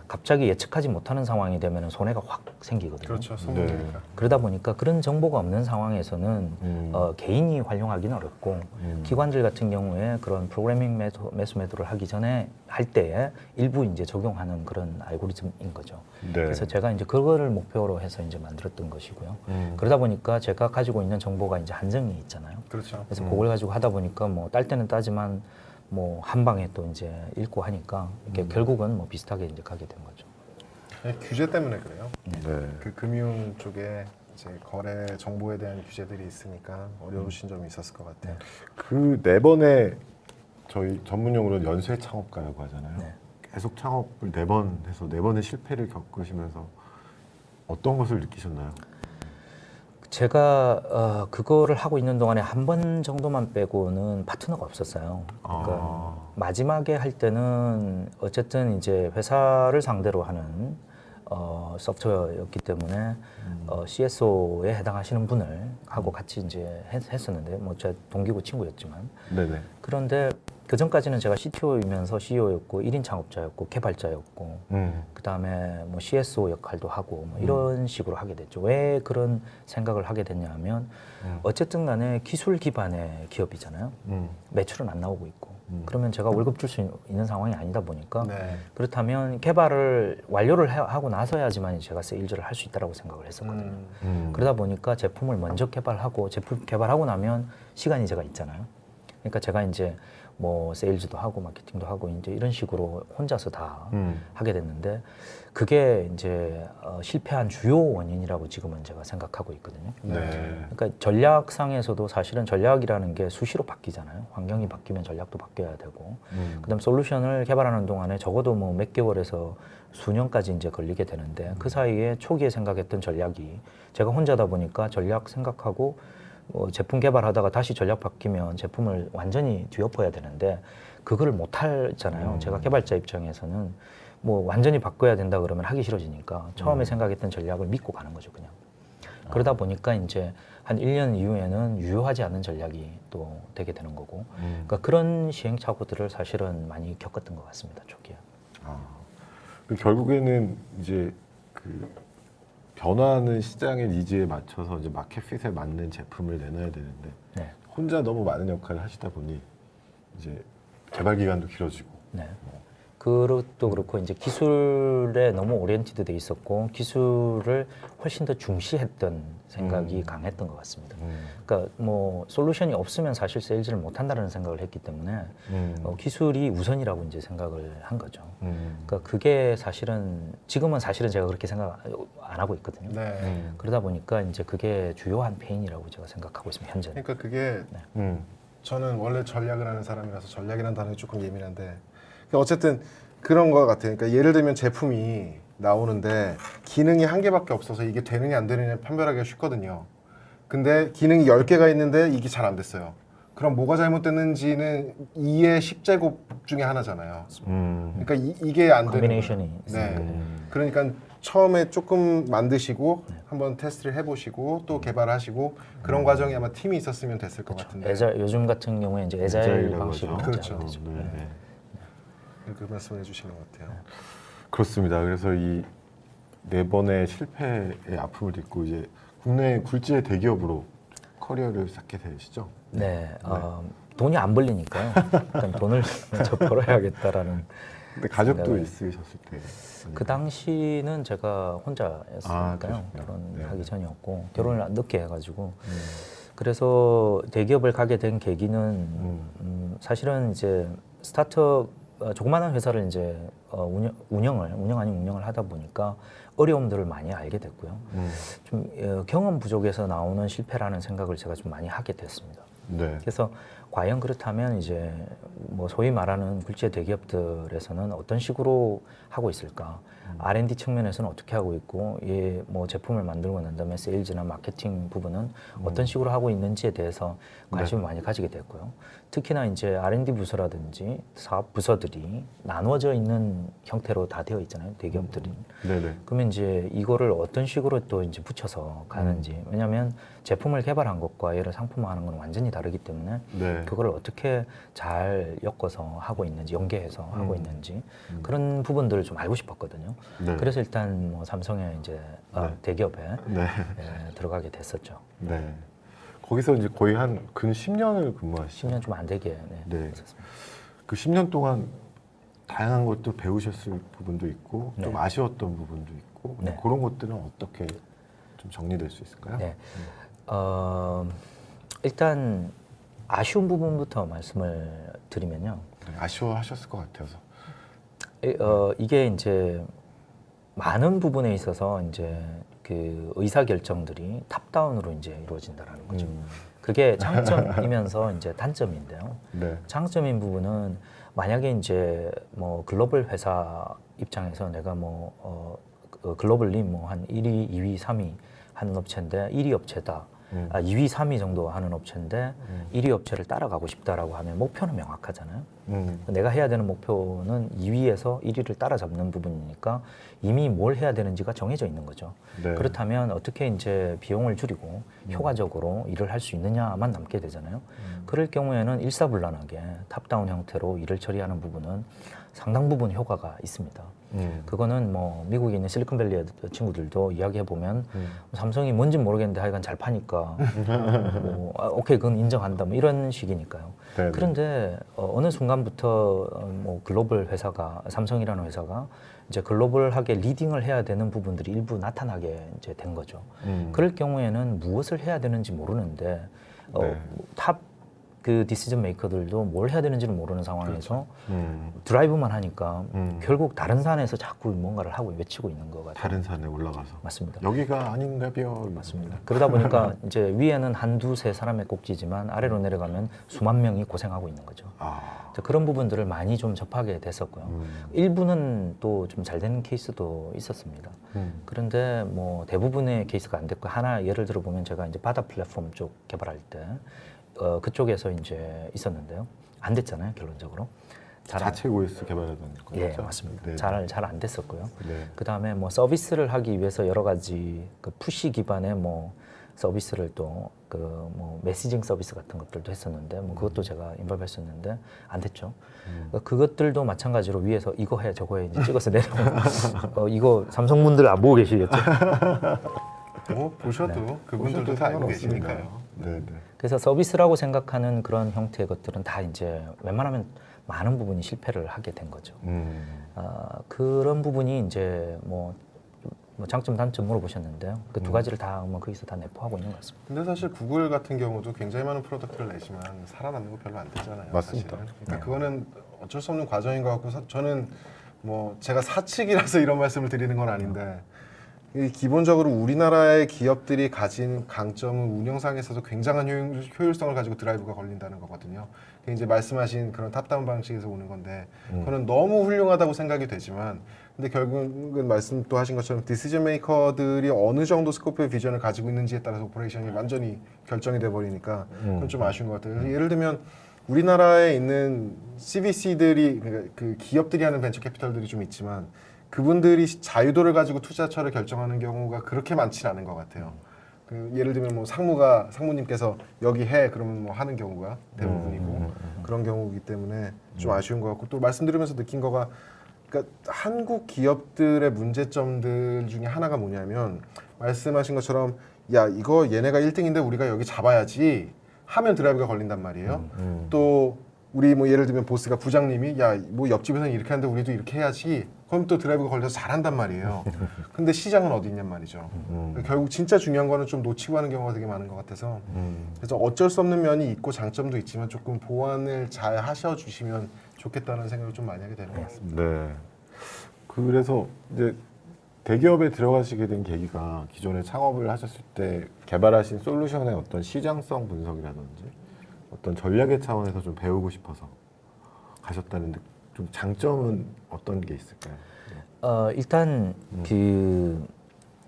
갑자기 예측하지 못하는 상황이 되면 손해가 확 생기거든요. 그렇죠. 선물이니까. 그러다 보니까 그런 정보가 없는 상황에서는 개인이 활용하기는 어렵고 기관들 같은 경우에 그런 프로그래밍 매수매도를 하기 전에 할 때에 일부 이제 적용하는 그런 알고리즘인 거죠. 네. 그래서 제가 이제 그거를 목표로 해서 이제 만들었던 것이고요. 그러다 보니까 제가 가지고 있는 정보가 이제 한정이 있잖아요. 그렇죠. 그래서 그걸 가지고 하다 보니까 뭐 딸 때는 따지만 뭐 한 방에 또 이제 읽고 하니까 이게 결국은 뭐 비슷하게 이제 가게 된 거죠. 규제 때문에 그래요. 네. 그 금융 쪽에 이제 거래 정보에 대한 규제들이 있으니까 어려우신 점이 있었을 것 같아요. 그 네 번의 저희 전문용어로 연쇄 창업가라고 하잖아요. 네. 계속 창업을 네 번 해서 네 번의 실패를 겪으시면서 어떤 것을 느끼셨나요? 제가 그거를 하고 있는 동안에 한 번 정도만 빼고는 파트너가 없었어요. 그러니까 마지막에 할 때는 어쨌든 이제 회사를 상대로 하는 소프트웨어였기 때문에 CSO에 해당하시는 분을 하고 같이 이제 했었는데 뭐 제 동기고 친구였지만 네네. 그런데 그 전까지는 제가 CTO이면서 CEO였고 1인 창업자였고 개발자였고 그 다음에 뭐 CSO 역할도 하고 뭐 이런 식으로 하게 됐죠. 왜 그런 생각을 하게 됐냐면 어쨌든 간에 기술 기반의 기업이잖아요. 매출은 안 나오고 있고 그러면 제가 월급 줄 수 있는 상황이 아니다 보니까 네. 그렇다면 개발을 완료를 하고 나서야지만 제가 세일즈를 할 수 있다라고 생각을 했었거든요. 그러다 보니까 제품을 먼저 개발하고 제품 개발하고 나면 시간이 제가 있잖아요. 그러니까 제가 이제 뭐 세일즈도 하고 마케팅도 하고 이제 이런 식으로 혼자서 다 하게 됐는데 그게 이제 실패한 주요 원인이라고 지금은 제가 생각하고 있거든요. 네. 그러니까 전략상에서도 사실은 전략이라는 게 수시로 바뀌잖아요. 환경이 바뀌면 전략도 바뀌어야 되고 그다음 솔루션을 개발하는 동안에 적어도 뭐 몇 개월에서 수년까지 이제 걸리게 되는데 그 사이에 초기에 생각했던 전략이 제가 혼자다 보니까 전략 생각하고 제품 개발하다가 다시 전략 바뀌면 제품을 완전히 뒤엎어야 되는데 그거를 못 하잖아요. 제가 개발자 입장에서는 뭐 완전히 바꿔야 된다 그러면 하기 싫어지니까 처음에 생각했던 전략을 믿고 가는 거죠, 그냥. 그러다 보니까 이제 한 1년 이후에는 유효하지 않는 전략이 또 되게 되는 거고 그러니까 그런 시행착오들을 사실은 많이 겪었던 것 같습니다, 초기에. 결국에는 이제 그 변화하는 시장의 니즈에 맞춰서 이제 마켓핏에 맞는 제품을 내놔야 되는데 네. 혼자 너무 많은 역할을 하시다 보니 이제 개발 기간도 길어지고 네. 그것도 그렇고 이제 기술에 너무 오리엔티드 돼 있었고 기술을 훨씬 더 중시했던 생각이 강했던 것 같습니다. 그러니까 뭐 솔루션이 없으면 사실 세일즈를 못 한다는 생각을 했기 때문에 기술이 우선이라고 이제 생각을 한 거죠. 그러니까 그게 사실은 지금은 사실은 제가 그렇게 생각 안 하고 있거든요. 네. 그러다 보니까 이제 그게 주요한 페인이라고 제가 생각하고 있습니다. 현재는. 그러니까 그게 저는 원래 전략을 하는 사람이라서 전략이라는 단어에 조금 예민한데 그러니까 어쨌든 그런 거 같아요. 그러니까 예를 들면 제품이 나오는데 기능이 한 개밖에 없어서 이게 되느냐 안 되느냐 판별하기가 쉽거든요. 근데 기능이 10개가 있는데 이게 잘 안 됐어요. 그럼 뭐가 잘못됐는지는 2의 10제곱 중에 하나잖아요. 그러니까 이게 안 되는 콤비네이션이 거예요. 있으니까. 네. 그러니까 처음에 조금 만드시고 한번 테스트를 해보시고 또 개발하시고 그런 과정이 아마 팀이 있었으면 됐을 것 같은데. 요즘 같은 경우에 이제 에자일 에자일이라고 방식으로 하죠. 그렇죠. 하죠. 네. 그 말씀을 해주시는 것 같아요. 그렇습니다. 그래서 이 네 번의 실패의 아픔을 딛고 이제 국내 굴지의 대기업으로 커리어를 쌓게 되시죠? 네, 돈이 안 벌리니까요. 일단 돈을 먼저 벌어야겠다라는. 근데 가족도 생각을. 있으셨을 때. 그 당시는 제가 혼자였으니까요. 그러셨구나. 결혼하기 네. 전이었고 결혼을 늦게 해가지고 그래서 대기업을 가게 된 계기는 사실은 이제 스타트업 조그마한 회사를 이제 운영을 하다 보니까 어려움들을 많이 알게 됐고요. 좀 경험 부족에서 나오는 실패라는 생각을 제가 좀 많이 하게 됐습니다. 네. 그래서 과연 그렇다면 이제 뭐 소위 말하는 굴지의 대기업들에서는 어떤 식으로 하고 있을까? R&D 측면에서는 어떻게 하고 있고, 뭐 제품을 만들고 난 다음에 세일즈나 마케팅 부분은 어떤 식으로 하고 있는지에 대해서 관심을 많이 가지게 됐고요. 특히나 이제 R&D 부서라든지 사업 부서들이 나누어져 있는 형태로 다 되어 있잖아요, 대기업들이. 네네. 그러면 이제 이거를 어떤 식으로 또 이제 붙여서 가는지. 왜냐하면 제품을 개발한 것과 얘를 상품화하는 건 완전히 다르기 때문에 네. 그걸 어떻게 잘 엮어서 하고 있는지, 연계해서 하고 있는지 그런 부분들을 좀 알고 싶었거든요. 네. 그래서 일단 뭐 삼성의 이제 대기업에 네. 들어가게 됐었죠. 네. 거기서 이제 거의 한 근 10년을 근무하시죠. 10년 좀 안 되게 네. 있었습니다. 그 10년 동안 다양한 것들 배우셨을 부분도 있고 좀 네. 아쉬웠던 부분도 있고 네. 그런 것들은 어떻게 좀 정리될 수 있을까요? 네. 일단 아쉬운 부분부터 말씀을 드리면요. 네, 아쉬워하셨을 것 같아서. 이게 이제 많은 부분에 있어서 이제 그 의사 결정들이 탑다운으로 이제 이루어진다라는 거죠. 그게 장점이면서 이제 단점인데요. 네. 장점인 부분은 만약에 이제 뭐 글로벌 회사 입장에서 내가 글로벌리 뭐 한 1위, 2위, 3위 하는 업체인데 1위 업체다. 2위, 3위 정도 하는 업체인데 1위 업체를 따라가고 싶다라고 하면 목표는 명확하잖아요. 내가 해야 되는 목표는 2위에서 1위를 따라잡는 부분이니까 이미 뭘 해야 되는지가 정해져 있는 거죠. 네. 그렇다면 어떻게 이제 비용을 줄이고 효과적으로 일을 할 수 있느냐만 남게 되잖아요. 그럴 경우에는 일사불란하게 탑다운 형태로 일을 처리하는 부분은 상당 부분 효과가 있습니다. 그거는 뭐 미국에 있는 실리콘밸리 친구들도 이야기해 보면 삼성이 뭔지 모르겠는데 하여간 잘 파니까 오케이 그건 인정한다 뭐 이런 식이니까요. 네네. 그런데 어느 순간부터 뭐 글로벌 회사가 삼성이라는 회사가 이제 글로벌하게 리딩을 해야 되는 부분들이 일부 나타나게 이제 된 거죠. 그럴 경우에는 무엇을 해야 되는지 모르는데 네. 탑 그 디시전 메이커들도 뭘 해야 되는지를 모르는 상황에서 그렇죠. 드라이브만 하니까 결국 다른 산에서 자꾸 뭔가를 하고 외치고 있는 것 같아요. 다른 산에 올라가서 맞습니다. 여기가 아닌가벼. 맞습니다. 그러다 보니까 이제 위에는 한두 세 사람의 꼭지지만 아래로 내려가면 수만 명이 고생하고 있는 거죠. 아. 자, 그런 부분들을 많이 좀 접하게 됐었고요. 일부는 또 좀 잘 되는 케이스도 있었습니다. 그런데 뭐 대부분의 케이스가 안 됐고 하나 예를 들어 보면 제가 이제 바다 플랫폼 쪽 개발할 때 그쪽에서 이제 있었는데요. 안 됐잖아요, 결론적으로. 자체 OS 개발하던 거죠? 예, 맞습니다. 네. 잘 안 됐었고요. 네. 그 다음에 뭐 서비스를 하기 위해서 여러 가지 그 푸시 기반의 뭐 서비스를 또 그 뭐 메시징 서비스 같은 것들도 했었는데 뭐 그것도 제가 인벌브했었는데 안 됐죠. 그것들도 마찬가지로 위에서 이거 해 저거 해 이제 찍어서 내려오고 이거 삼성분들 안 보고 계시겠죠? 뭐 보셔도 그분들도 다 알고 계시니까요. 네, 네. 그래서 서비스라고 생각하는 그런 형태의 것들은 다 이제 웬만하면 많은 부분이 실패를 하게 된 거죠. 그런 부분이 이제 뭐 장점 단점 물어보셨는데요. 그 두 가지를 다 뭐 거기서 다 내포하고 있는 것 같습니다. 근데 사실 구글 같은 경우도 굉장히 많은 프로덕트를 내지만 살아남는 거 별로 안 되잖아요. 맞습니다. 사실은. 그러니까 그거는 어쩔 수 없는 과정인 것 같고 저는 뭐 제가 사측이라서 이런 말씀을 드리는 건 아닌데 이 기본적으로 우리나라의 기업들이 가진 강점은 운영상에서도 굉장한 효율성을 가지고 드라이브가 걸린다는 거거든요. 그게 이제 말씀하신 그런 탑다운 방식에서 오는 건데 그거는 너무 훌륭하다고 생각이 되지만 근데 결국은 말씀 또 하신 것처럼 디시전 메이커들이 어느 정도 스코프의 비전을 가지고 있는지에 따라서 오퍼레이션이 완전히 결정이 돼 버리니까 그건 좀 아쉬운 것 같아요. 예를 들면 우리나라에 있는 CVC들이 그러니까 그 기업들이 하는 벤처 캐피털들이 좀 있지만 그분들이 자유도를 가지고 투자처를 결정하는 경우가 그렇게 많지는 않은 것 같아요. 그 예를 들면 뭐 상무님께서 여기 해 그러면 뭐 하는 경우가 대부분이고 그런 경우이기 때문에 좀 아쉬운 것 같고 또 말씀드리면서 느낀 거가 그러니까 한국 기업들의 문제점들 중에 하나가 뭐냐면 말씀하신 것처럼 야 이거 얘네가 1등인데 우리가 여기 잡아야지 하면 드라이브가 걸린단 말이에요. 또 우리 뭐 예를 들면 보스가 부장님이 야 뭐 옆집에서는 이렇게 하는데 우리도 이렇게 해야지 그럼 또 드라이브가 걸려서 잘한단 말이에요. 근데 시장은 어디 있냔 말이죠. 결국 진짜 중요한 거는 좀 놓치고 하는 경우가 되게 많은 것 같아서 그래서 어쩔 수 없는 면이 있고 장점도 있지만 조금 보완을 잘 하셔주시면 좋겠다는 생각을 좀 많이 하게 되는 것 같습니다. 네. 그래서 이제 대기업에 들어가시게 된 계기가 기존에 창업을 하셨을 때 개발하신 솔루션의 어떤 시장성 분석이라든지 어떤 전략의 차원에서 좀 배우고 싶어서 가셨다는데 좀 장점은 어떤 게 있을까요? 일단 그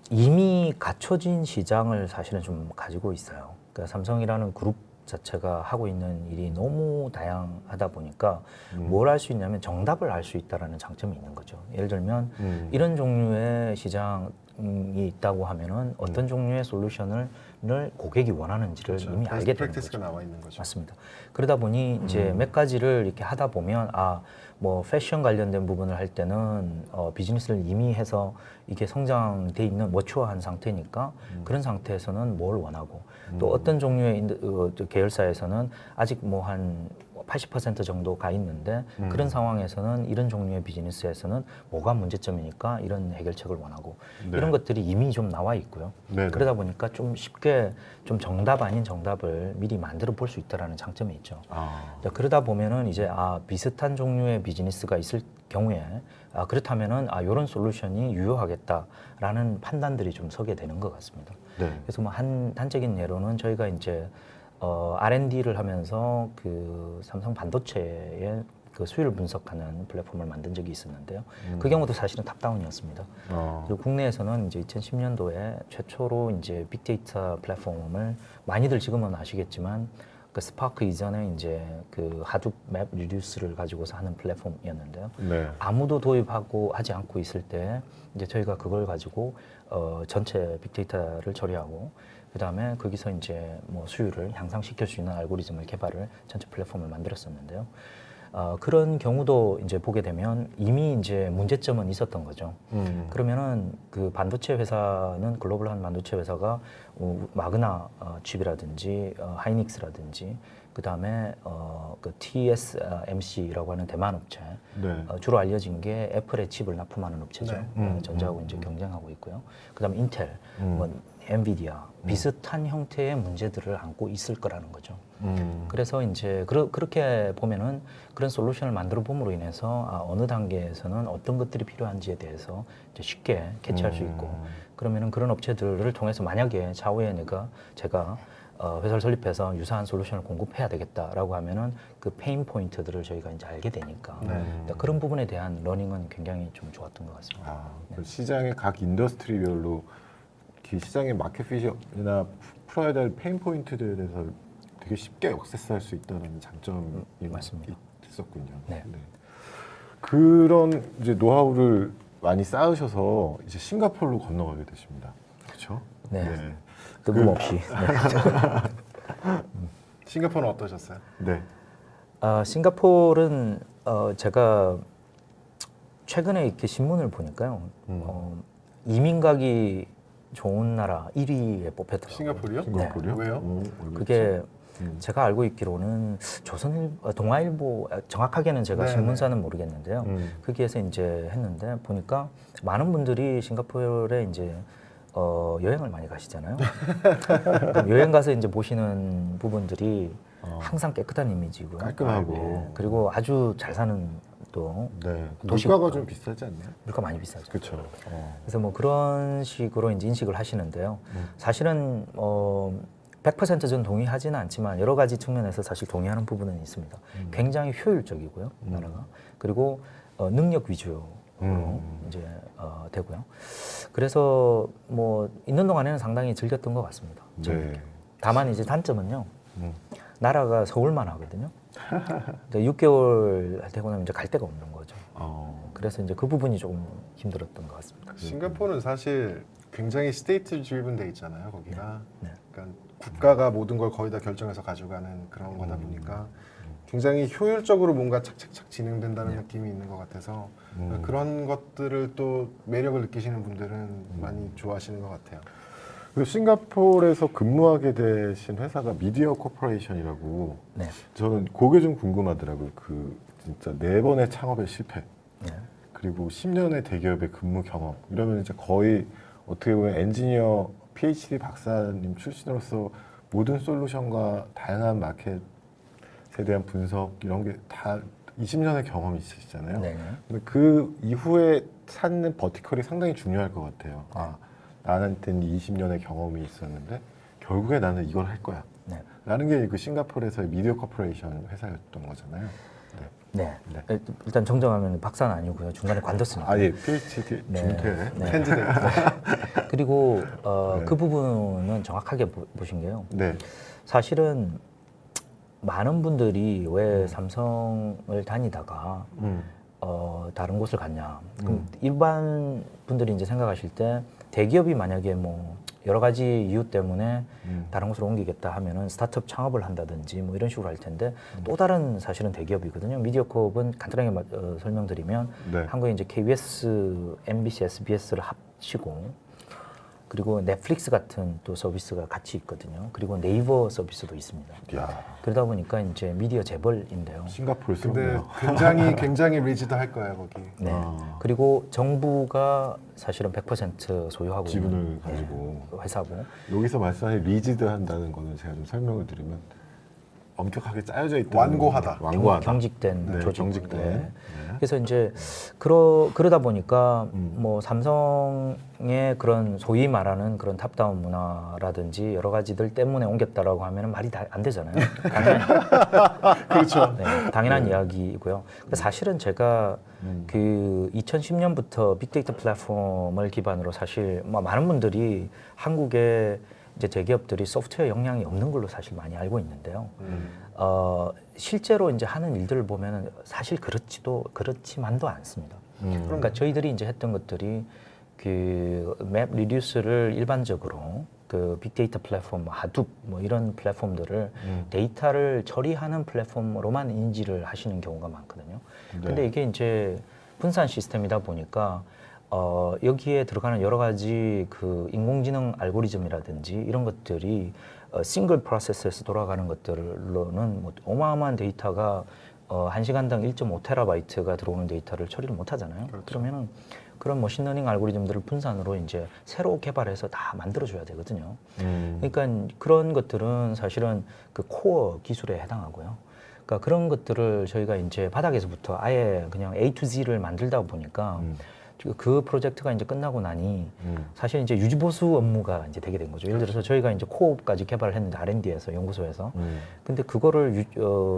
이미 갖춰진 시장을 사실은 좀 가지고 있어요. 그러니까 삼성이라는 그룹 자체가 하고 있는 일이 너무 다양하다 보니까 뭘 할 수 있냐면 정답을 알 수 있다라는 장점이 있는 거죠. 예를 들면 이런 종류의 시장이 있다고 하면은 어떤 종류의 솔루션을 고객이 원하는지를 그렇죠. 이미 알게 되는 프랙티스가 거죠. 나와 있는 거죠. 맞습니다. 그러다 보니 이제 몇 가지를 이렇게 하다 보면 뭐 패션 관련된 부분을 할 때는 비즈니스를 이미 해서 이게 성장돼 있는 머추어한 상태니까 그런 상태에서는 뭘 원하고 또 어떤 종류의 계열사에서는 아직 뭐 한 80% 정도 가 있는데 그런 상황에서는 이런 종류의 비즈니스에서는 뭐가 문제점이니까 이런 해결책을 원하고 네. 이런 것들이 이미 좀 나와 있고요. 네네. 그러다 보니까 좀 쉽게 좀 정답 아닌 정답을 미리 만들어 볼 수 있다라는 장점이 있죠. 자, 그러다 보면은 이제 비슷한 종류의 비즈니스가 있을 경우에 그렇다면은 이런 솔루션이 유효하겠다라는 판단들이 좀 서게 되는 것 같습니다. 네. 그래서 뭐 한 단적인 예로는 저희가 이제 R&D를 하면서 그 삼성 반도체의 그 수율을 분석하는 플랫폼을 만든 적이 있었는데요. 그 경우도 사실은 탑다운이었습니다. 그리고 국내에서는 이제 2010년도에 최초로 이제 빅데이터 플랫폼을 많이들 지금은 아시겠지만 그 스파크 이전에 이제 그 하둡 맵 리듀스를 가지고서 하는 플랫폼이었는데요. 네. 아무도 도입하고 하지 않고 있을 때 이제 저희가 그걸 가지고 전체 빅데이터를 처리하고 그다음에 거기서 이제 뭐 수율을 향상시킬 수 있는 알고리즘을 개발을 전체 플랫폼을 만들었었는데요. 그런 경우도 이제 보게 되면 이미 이제 문제점은 있었던 거죠. 그러면은 그 반도체 회사는 글로벌한 반도체 회사가 마그나 칩이라든지 하이닉스라든지 그 다음에 그 TSMC라고 하는 대만 업체 네. 주로 알려진 게 애플의 칩을 납품하는 업체죠. 네. 전자하고 이제 경쟁하고 있고요. 그다음에 인텔, 뭐 엔비디아 비슷한 형태의 문제들을 안고 있을 거라는 거죠. 그래서 이제 그렇게 보면은 그런 솔루션을 만들어 봄으로 인해서 어느 단계에서는 어떤 것들이 필요한지에 대해서 이제 쉽게 캐치할 수 있고 그러면은 그런 업체들을 통해서 만약에 차후에 제가 회사를 설립해서 유사한 솔루션을 공급해야 되겠다라고 하면은 그 페인 포인트들을 저희가 이제 알게 되니까 그러니까 그런 부분에 대한 러닝은 굉장히 좀 좋았던 것 같습니다. 그 시장의 각 인더스트리별로 그 시장의 마켓핏이나 풀어야 될 페인 포인트들에 대해서 되게 쉽게 액세스할 수 있다는 장점이 맞습니다. 있었군요. 네. 그런 이제 노하우를 많이 쌓으셔서 이제 싱가포르로 건너가게 되십니다. 그렇죠? 네. 뜬금없이. 네. 싱가포르는 어떠셨어요? 네. 싱가포르는 제가 최근에 이렇게 신문을 보니까요. 이민 가기 좋은 나라 1위에 뽑혔더라고요. 싱가포르요? 싱가포르요? 왜요? 그게 제가 알고 있기로는 동아일보 정확하게는 제가 네네. 신문사는 모르겠는데요. 거기에서 이제 했는데 보니까 많은 분들이 싱가포르에 이제 여행을 많이 가시잖아요. 그럼 여행 가서 이제 보시는 부분들이 항상 깨끗한 이미지고요. 깔끔하고. 네. 그리고 아주 잘 사는 또 네. 도시가 물가가 좀 비싸지 않나요? 물가 많이 비싸죠. 그렇죠. 그래서 뭐 그런 식으로 이제 인식을 하시는데요. 사실은 100% 저는 동의하지는 않지만 여러 가지 측면에서 사실 동의하는 부분은 있습니다. 굉장히 효율적이고요, 나라가. 그리고 능력 위주로 이제 되고요. 그래서 뭐 있는 동안에는 상당히 즐겼던 것 같습니다. 네. 다만 이제 단점은요. 나라가 서울만 하거든요. 6개월 되고 나면 이제 갈 데가 없는 거죠. 그래서 이제 그 부분이 조금 힘들었던 것 같습니다. 싱가포르는 사실 굉장히 스테이트 드리븐 돼 있잖아요. 거기가. 네. 그러니까 국가가 모든 걸 거의 다 결정해서 가져가는 그런 거다 보니까 굉장히 효율적으로 뭔가 착착착 진행된다는 느낌이 있는 것 같아서 그런 것들을 또 매력을 느끼시는 분들은 많이 좋아하시는 것 같아요. 그 싱가포르에서 근무하게 되신 회사가 미디어 코퍼레이션이라고. 네. 저는 그게 좀 궁금하더라고요. 그 진짜 4번의 창업의 실패. 네. 그리고 10년의 대기업의 근무 경험. 이러면 이제 거의 어떻게 보면 엔지니어 PhD 박사님 출신으로서 모든 솔루션과 다양한 마켓에 대한 분석 이런 게 다 20년의 경험이 있으시잖아요. 네. 근데 그 이후에 찾는 버티컬이 상당히 중요할 것 같아요. 나한테는 20년의 경험이 있었는데 결국에 나는 이걸 할 거야. 네. 라는 게 그 싱가포르에서의 미디어 코퍼레이션 회사였던 거잖아요. 네. 네. 일단 정정하면 박사는 아니고요. 중간에 관뒀으니까. 아, 예, PhD 중퇴. 네. 캔디데이트. 그리고 네. 그 부분은 정확하게 보신 게요. 네. 사실은 많은 분들이 왜 삼성을 다니다가 다른 곳을 갔냐. 그럼 일반 분들이 이제 생각하실 때 대기업이 만약에 뭐 여러 가지 이유 때문에 다른 곳으로 옮기겠다 하면은 스타트업 창업을 한다든지 뭐 이런 식으로 할 텐데 또 다른 사실은 대기업이거든요. 미디어코업은 간단하게 설명드리면 네. 한국에 이제 KBS, MBC, SBS를 합치고 그리고 넷플릭스 같은 또 서비스가 같이 있거든요. 그리고 네이버 서비스도 있습니다. 야, 그러다 보니까 이제 미디어 재벌인데요. 싱가포르 근데 스럽네요. 굉장히 리지드할 거예요 거기. 네. 아. 그리고 정부가 사실은 100% 소유하고 지분을 있는 가지고. 회사고. 여기서 말씀하신 리지드 한다는 거는 제가 좀 설명을 드리면 엄격하게 짜여져 있다. 완고하다. 완고하다. 경직된 네, 조직. 경직된. 네. 네. 그래서 이제 그러다 보니까 뭐 삼성의 그런 소위 말하는 그런 탑다운 문화라든지 여러 가지들 때문에 옮겼다라고 하면은 말이 다 안 되잖아요. 그렇죠. 네, 당연한 이야기이고요. 근데 사실은 제가 그 2010년부터 빅데이터 플랫폼을 기반으로 사실 뭐 많은 분들이 한국의 이제 대기업들이 소프트웨어 역량이 없는 걸로 사실 많이 알고 있는데요. 실제로 이제 하는 일들을 보면은 사실 그렇지만도 않습니다. 그러니까 저희들이 이제 했던 것들이 그 맵 리듀스를 일반적으로 그 빅데이터 플랫폼, 하둡 뭐 이런 플랫폼들을 데이터를 처리하는 플랫폼으로만 인지를 하시는 경우가 많거든요. 근데 이게 이제 분산 시스템이다 보니까 여기에 들어가는 여러 가지 그 인공지능 알고리즘이라든지 이런 것들이 싱글 프로세스에서 돌아가는 것들로는 뭐 어마어마한 데이터가 1시간당 1.5테라바이트가 들어오는 데이터를 처리를 못 하잖아요. 그러면은 그런 머신러닝 알고리즘들을 분산으로 이제 새로 개발해서 다 만들어줘야 되거든요. 그러니까 그런 것들은 사실은 그 코어 기술에 해당하고요. 그러니까 그런 것들을 저희가 이제 바닥에서부터 아예 그냥 A to Z를 만들다 보니까 그 프로젝트가 이제 끝나고 나니 사실 이제 유지보수 업무가 이제 되게 된 거죠. 예를 들어서 저희가 이제 코어까지 개발을 했는데 R&D에서 연구소에서 근데 그거를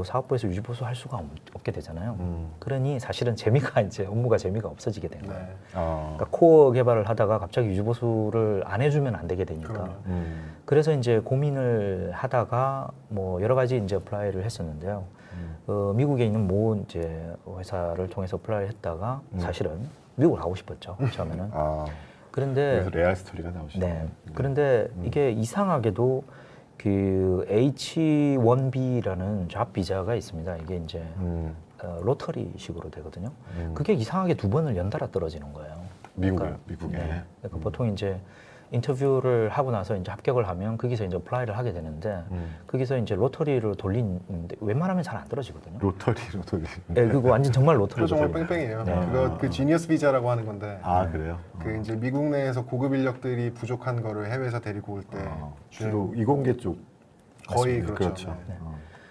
사업부에서 유지보수 할 수가 없게 되잖아요. 그러니 사실은 재미가 이제 업무가 재미가 없어지게 된 거예요. 네. 그러니까 코어 개발을 하다가 갑자기 유지보수를 안 해주면 안 되게 되니까. 그래서 이제 고민을 하다가 뭐 여러 가지 이제 어플라이를 했었는데요. 미국에 있는 모 이제 회사를 통해서 어플라이를 했다가 사실은 미국을 가고 싶었죠 처음에는. 그런데 그래서 레알 스토리가 나오시죠. 네. 그런데 이게 이상하게도 그 H1B라는 잡 비자가 있습니다. 이게 이제 로터리식으로 되거든요. 그게 이상하게 2번을 연달아 떨어지는 거예요. 미국에. 미국에. 네. 그러니까 보통 이제 인터뷰를 하고 나서 이제 합격을 하면 거기서 이제 어플라이를 하게 되는데 거기서 이제 로터리를 돌리는데 웬만하면 잘 안 떨어지거든요. 로터리로 돌리. 네, 그거 완전 정말 그거 로터리죠. 정말 뺑뺑이에요. 네. 그거 그 지니어스 비자라고 하는 건데. 아, 그래요? 그 이제 미국 내에서 고급 인력들이 부족한 거를 해외에서 데리고 올 때 주로 이공계 쪽. 거의 맞습니다. 그렇죠. 그렇죠. 네.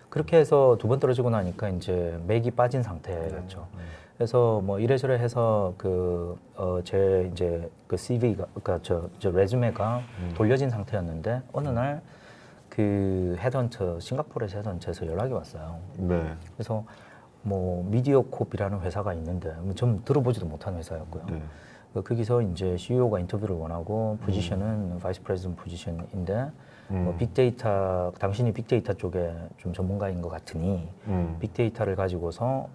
그렇게 해서 2번 떨어지고 나니까 이제 맥이 빠진 상태였죠. 그래서 뭐 이래저래 해서 제 이제 그 CV가 그러니까 저 레주메가 돌려진 상태였는데 어느 날 그 헤드헌터 싱가포르에서 헤드헌터에서 연락이 왔어요. 네. 그래서 뭐 미디어콥이라는 회사가 있는데 좀 들어보지도 못한 회사였고요. 네. 거기서 이제 CEO가 인터뷰를 원하고 포지션은 바이스 프레지던트 포지션인데 뭐 빅데이터 당신이 빅데이터 쪽에 좀 전문가인 것 같으니 빅데이터를 가지고서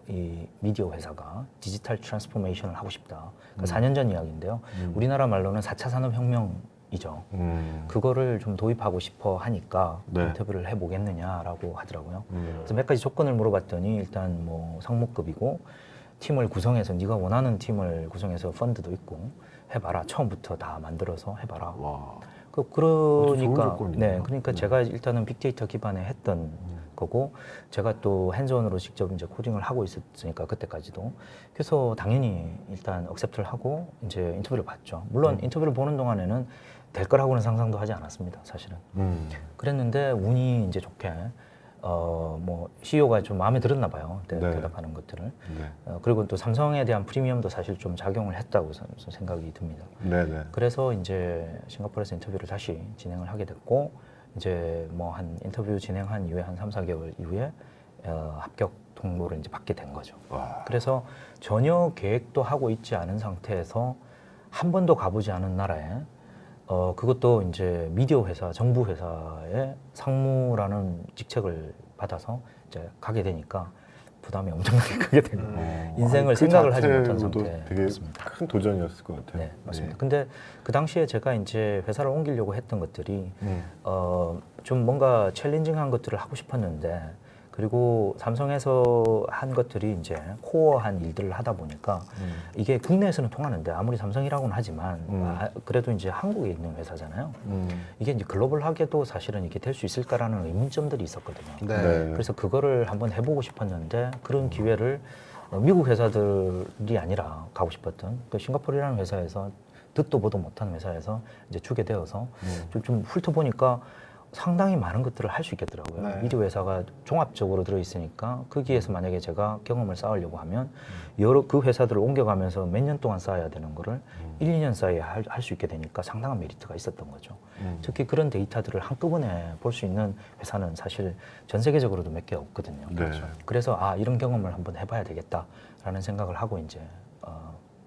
이 미디어 회사가 디지털 트랜스포메이션을 하고 싶다. 그러니까 4년 전 이야기인데요. 우리나라 말로는 4차 산업혁명이죠. 그거를 좀 도입하고 싶어 하니까 네. 인터뷰를 해보겠느냐라고 하더라고요. 그래서 몇 가지 조건을 물어봤더니 일단 뭐 상무급이고 팀을 구성해서 네가 원하는 팀을 구성해서 펀드도 있고 해봐라. 처음부터 다 만들어서 해봐라. 와. 좋은 그러니까 조건이네요. 네, 그러니까 제가 일단은 빅데이터 기반에 했던 거고 제가 또 핸즈온으로 직접 이제 코딩을 하고 있었으니까 그때까지도 그래서 당연히 일단 억셉트를 하고 이제 인터뷰를 봤죠. 물론 인터뷰를 보는 동안에는 될 거라고는 상상도 하지 않았습니다, 사실은. 그랬는데 운이 이제 좋게 뭐 CEO가 좀 마음에 들었나 봐요. 네. 대답하는 것들을. 네. 그리고 또 삼성에 대한 프리미엄도 사실 좀 작용을 했다고 생각이 듭니다. 네네. 그래서 이제 싱가포르에서 인터뷰를 다시 진행을 하게 됐고 이제 뭐 한 인터뷰 진행한 이후에 한 3, 4개월 이후에 합격 통보를 이제 받게 된 거죠. 와. 그래서 전혀 계획도 하고 있지 않은 상태에서 한 번도 가보지 않은 나라에 그것도 이제 미디어 회사, 정부 회사의 상무라는 직책을 받아서 이제 가게 되니까 부담이 엄청나게 크게 된 거예요. 인생을 아니, 그 생각을 하지 못한 자체로도 상태였습니다. 되게 큰 도전이었을 것 같아요. 네, 맞습니다. 근데 그 당시에 제가 이제 회사를 옮기려고 했던 것들이 좀 뭔가 챌린징한 것들을 하고 싶었는데 그리고 삼성에서 한 것들이 이제 코어한 일들을 하다 보니까 이게 국내에서는 통하는데 아무리 삼성이라고는 하지만 그래도 이제 한국에 있는 회사잖아요. 이게 이제 글로벌하게도 사실은 이게 될 수 있을까라는 의문점들이 있었거든요. 네. 그래서 그거를 한번 해보고 싶었는데 그런 기회를 미국 회사들이 아니라 가고 싶었던 그 싱가포르라는 회사에서 듣도 보도 못한 회사에서 이제 주게 되어서 좀 훑어보니까 상당히 많은 것들을 할 수 있겠더라고요. 네. 미디어 회사가 종합적으로 들어있으니까 거기에서 만약에 제가 경험을 쌓으려고 하면 여러 그 회사들을 옮겨가면서 몇 년 동안 쌓아야 되는 거를 1, 2년 사이에 할 수 있게 되니까 상당한 메리트가 있었던 거죠. 특히 그런 데이터들을 한꺼번에 볼 수 있는 회사는 사실 전 세계적으로도 몇 개 없거든요. 네. 그래서 이런 경험을 한번 해봐야 되겠다라는 생각을 하고 이제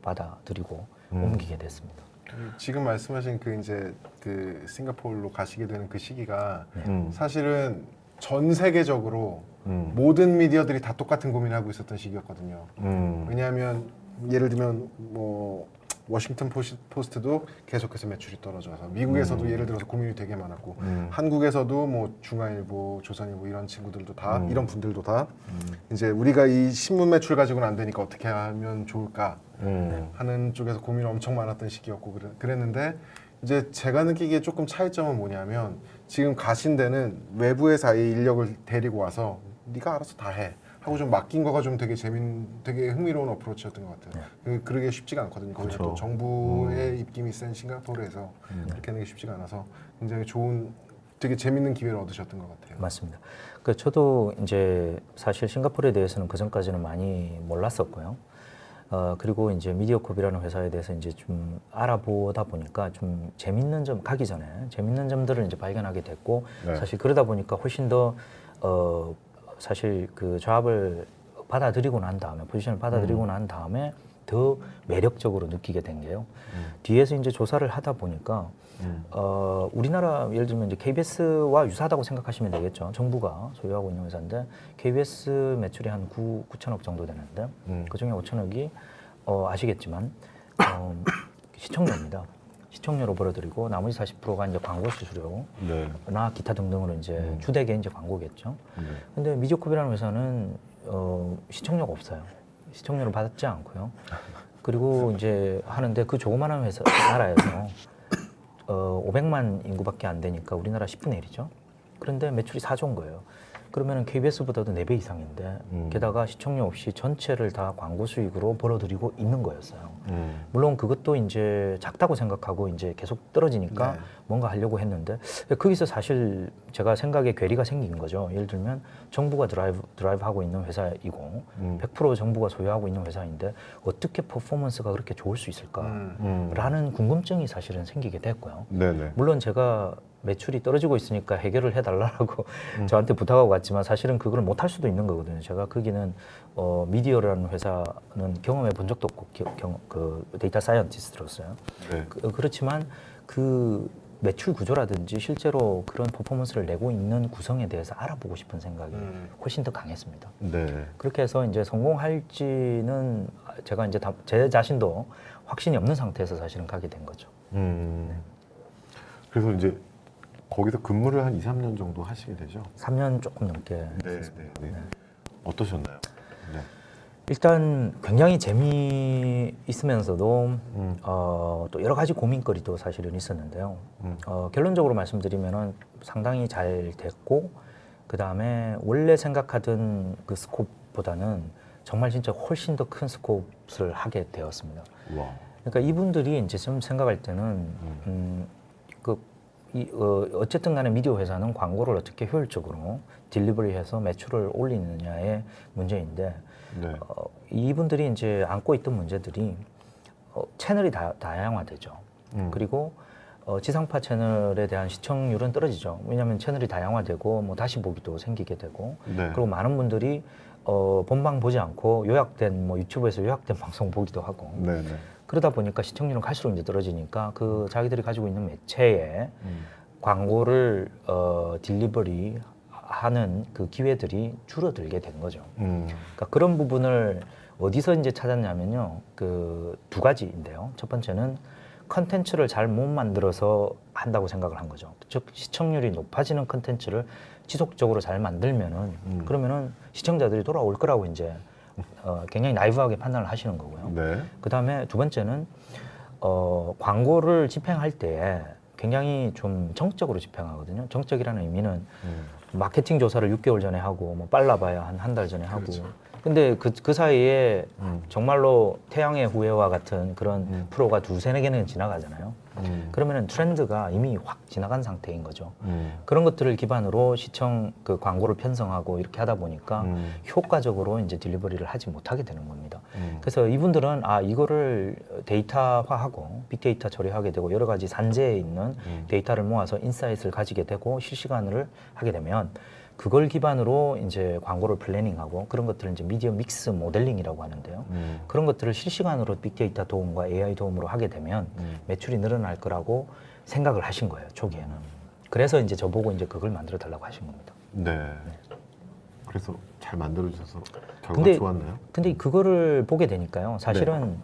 받아들이고 옮기게 됐습니다. 지금 말씀하신 그 이제 그 싱가포르로 가시게 되는 그 시기가 음. 사실은 전 세계적으로 음. 모든 미디어들이 다 똑같은 고민을 하고 있었던 시기였거든요. 음. 왜냐하면 예를 들면 뭐 워싱턴 포스트도 계속해서 매출이 떨어져서 미국에서도 예를 들어서 고민이 되게 많았고 한국에서도 뭐 중앙일보, 조선일보 이런 친구들도 다 이런 분들도 다 이제 우리가 이 신문 매출 가지고는 안 되니까 어떻게 하면 좋을까 하는 쪽에서 고민이 엄청 많았던 시기였고 그랬는데 이제 제가 느끼기에 조금 차이점은 뭐냐면 지금 가신 데는 외부에서 아예 인력을 데리고 와서 네가 알아서 다 해. 하고 좀 맡긴 거가 좀 되게 되게 흥미로운 어프로치였던 것 같아요. 그러기 쉽지가 않거든요. 거기서 또 정부의 입김이 센 싱가포르에서 그렇게 하는 게 쉽지가 않아서 굉장히 좋은, 되게 재밌는 기회를 얻으셨던 것 같아요. 맞습니다. 그 저도 이제 사실 싱가포르에 대해서는 그 전까지는 많이 몰랐었고요. 그리고 이제 미디어콥이라는 회사에 대해서 이제 좀 알아보다 보니까 좀 재밌는 점 가기 전에 재밌는 점들을 이제 발견하게 됐고 네. 사실 그러다 보니까 훨씬 더 사실 그 잡을 받아들이고 난 다음에 포지션을 받아들이고 난 다음에 더 매력적으로 느끼게 된 게요. 뒤에서 이제 조사를 하다 보니까 우리나라 예를 들면 이제 KBS와 유사하다고 생각하시면 되겠죠. 정부가 소유하고 있는 회사인데 KBS 매출이 한 9천억 정도 되는데 그 중에 5천억이 아시겠지만 시청료입니다. 시청료로 벌어들이고 나머지 40%가 이제 광고 수수료나 네. 기타 등등으로 이제 주되게 이제 광고겠죠. 네. 근데 미디어콥이라는 회사는 시청료가 없어요. 시청료를 받지 않고요. 그리고 이제 하는데 그 조그마한 회사 나라에서 500만 인구밖에 안 되니까 우리나라 10분의 1이죠. 그런데 매출이 4조인 거예요. 그러면 KBS보다도 4배 이상인데 게다가 시청료 없이 전체를 다 광고 수익으로 벌어들이고 있는 거였어요. 물론 그것도 이제 작다고 생각하고 이제 계속 떨어지니까 네. 뭔가 하려고 했는데 거기서 사실 제가 생각에 괴리가 생긴 거죠. 예를 들면 정부가 드라이브하고 있는 회사이고 100% 정부가 소유하고 있는 회사인데 어떻게 퍼포먼스가 그렇게 좋을 수 있을까라는 궁금증이 사실은 생기게 됐고요. 네네. 물론 제가 매출이 떨어지고 있으니까 해결을 해달라고 저한테 부탁하고 갔지만 사실은 그걸 못할 수도 있는 거거든요. 제가 거기는 미디어라는 회사는 경험해 본 적도 없고 그 데이터 사이언티스트로서요. 네. 그렇지만 그 매출 구조라든지 실제로 그런 퍼포먼스를 내고 있는 구성에 대해서 알아보고 싶은 생각이 훨씬 더 강했습니다. 네. 그렇게 해서 이제 성공할지는 제가 이제 제 자신도 확신이 없는 상태에서 사실은 가게 된 거죠. 그래서 이제 거기서 근무를 한 2, 3년 정도 하시게 되죠? 3년 조금 넘게 네. 했습니다. 네. 어떠셨나요? 네. 일단 굉장히 재미있으면서도 또 여러 가지 고민거리도 사실은 있었는데요. 결론적으로 말씀드리면은 상당히 잘 됐고 그 다음에 원래 생각하던 그 스코프보다는 정말 진짜 훨씬 더 큰 스코프를 하게 되었습니다. 와. 그러니까 이분들이 이제 좀 생각할 때는 어쨌든 간에 미디어 회사는 광고를 어떻게 효율적으로 딜리버리해서 매출을 올리느냐의 문제인데 네. 이분들이 이제 안고 있던 문제들이 채널이 다양화되죠. 그리고 지상파 채널에 대한 시청률은 떨어지죠. 왜냐하면 채널이 다양화되고 뭐 다시 보기도 생기게 되고 네. 그리고 많은 분들이 본방 보지 않고 요약된 뭐 유튜브에서 요약된 방송 보기도 하고 네, 네. 그러다 보니까 시청률은 갈수록 이제 떨어지니까 그 자기들이 가지고 있는 매체에 광고를 딜리버리 하는 그 기회들이 줄어들게 된 거죠. 그러니까 그런 부분을 어디서 이제 찾았냐면요. 그 두 가지인데요. 첫 번째는 컨텐츠를 잘 못 만들어서 한다고 생각을 한 거죠. 즉 시청률이 높아지는 컨텐츠를 지속적으로 잘 만들면은 그러면은 시청자들이 돌아올 거라고 이제 굉장히 나이브하게 판단을 하시는 거고요. 네. 그 다음에 두 번째는 광고를 집행할 때 굉장히 좀 정적으로 집행하거든요. 정적이라는 의미는 마케팅 조사를 6개월 전에 하고 뭐 빨라봐야 한 달 전에 하고. 그렇죠. 근데 그 사이에 정말로 태양의 후예와 같은 그런 프로가 두세 개는 지나가잖아요. 그러면은 트렌드가 이미 확 지나간 상태인 거죠. 그런 것들을 기반으로 시청 그 광고를 편성하고 이렇게 하다 보니까 효과적으로 이제 딜리버리를 하지 못하게 되는 겁니다. 그래서 이분들은 이거를 데이터화하고 빅데이터 처리하게 되고 여러 가지 산재에 있는 데이터를 모아서 인사이트를 가지게 되고 실시간을 하게 되면 그걸 기반으로 이제 광고를 플래닝하고 그런 것들을 이제 미디어 믹스 모델링이라고 하는데요. 그런 것들을 실시간으로 빅데이터 도움과 AI 도움으로 하게 되면 매출이 늘어날 거라고 생각을 하신 거예요, 초기에는. 그래서 이제 저보고 이제 그걸 만들어 달라고 하신 겁니다. 네. 그래서 잘 만들어져서 결과 근데- 좋았나요? 근데 그거를 보게 되니까요. 사실은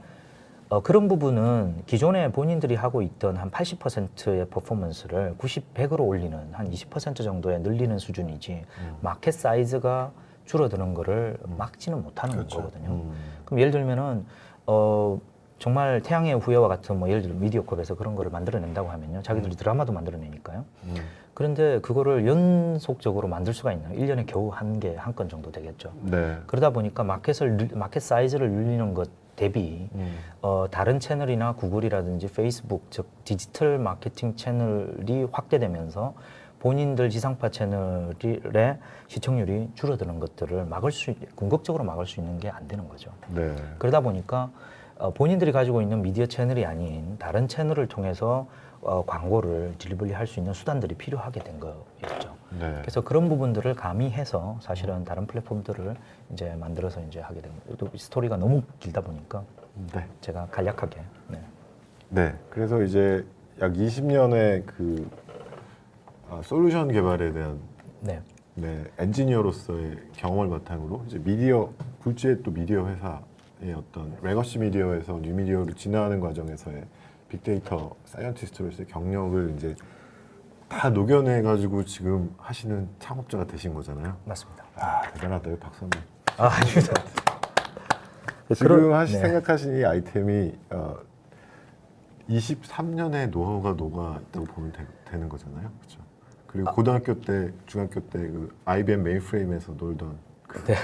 그런 부분은 기존에 본인들이 하고 있던 한 80%의 퍼포먼스를 90, 100으로 올리는 한 20% 정도에 늘리는 수준이지 마켓 사이즈가 줄어드는 거를 막지는 못하는 그렇죠. 거거든요. 그럼 예를 들면은 정말 태양의 후예와 같은 뭐 예를 들어 미디어컵에서 그런 거를 만들어낸다고 하면요. 자기들이 드라마도 만들어내니까요. 그런데 그거를 연속적으로 만들 수가 있나요? 1년에 겨우 한 건 정도 되겠죠. 네. 그러다 보니까 마켓 사이즈를 늘리는 것 대비 다른 채널이나 구글이라든지 페이스북 즉 디지털 마케팅 채널이 확대되면서 본인들 지상파 채널의 시청률이 줄어드는 것들을 궁극적으로 막을 수 있는 게 안 되는 거죠. 네. 그러다 보니까 본인들이 가지고 있는 미디어 채널이 아닌 다른 채널을 통해서 광고를 딜리버리 할 수 있는 수단들이 필요하게 된 거였죠. 네. 그래서 그런 부분들을 가미해서 사실은 다른 플랫폼들을 이제 만들어서 이제 하게 된 거예요. 또 스토리가 너무 길다 보니까 네. 제가 간략하게. 네. 네. 그래서 이제 약 20년의 그 솔루션 개발에 대한 네. 네, 엔지니어로서의 경험을 바탕으로 이제 미디어 굴지의 또 미디어 회사의 어떤 레거시 미디어에서 뉴 미디어로 진화하는 과정에서의 빅데이터 사이언티스트로서의 경력을 이제 다 녹여내 가지고 지금 하시는 창업자가 되신 거잖아요. 맞습니다. 대단하다, 박수 한번. 아닙니다. 지금 네. 생각하신 이 아이템이 23년의 노하우가 녹아 있다고 보면 되는 거잖아요, 그렇죠? 그리고 고등학교 때, 중학교 때 그 IBM 메인프레임에서 놀던 네.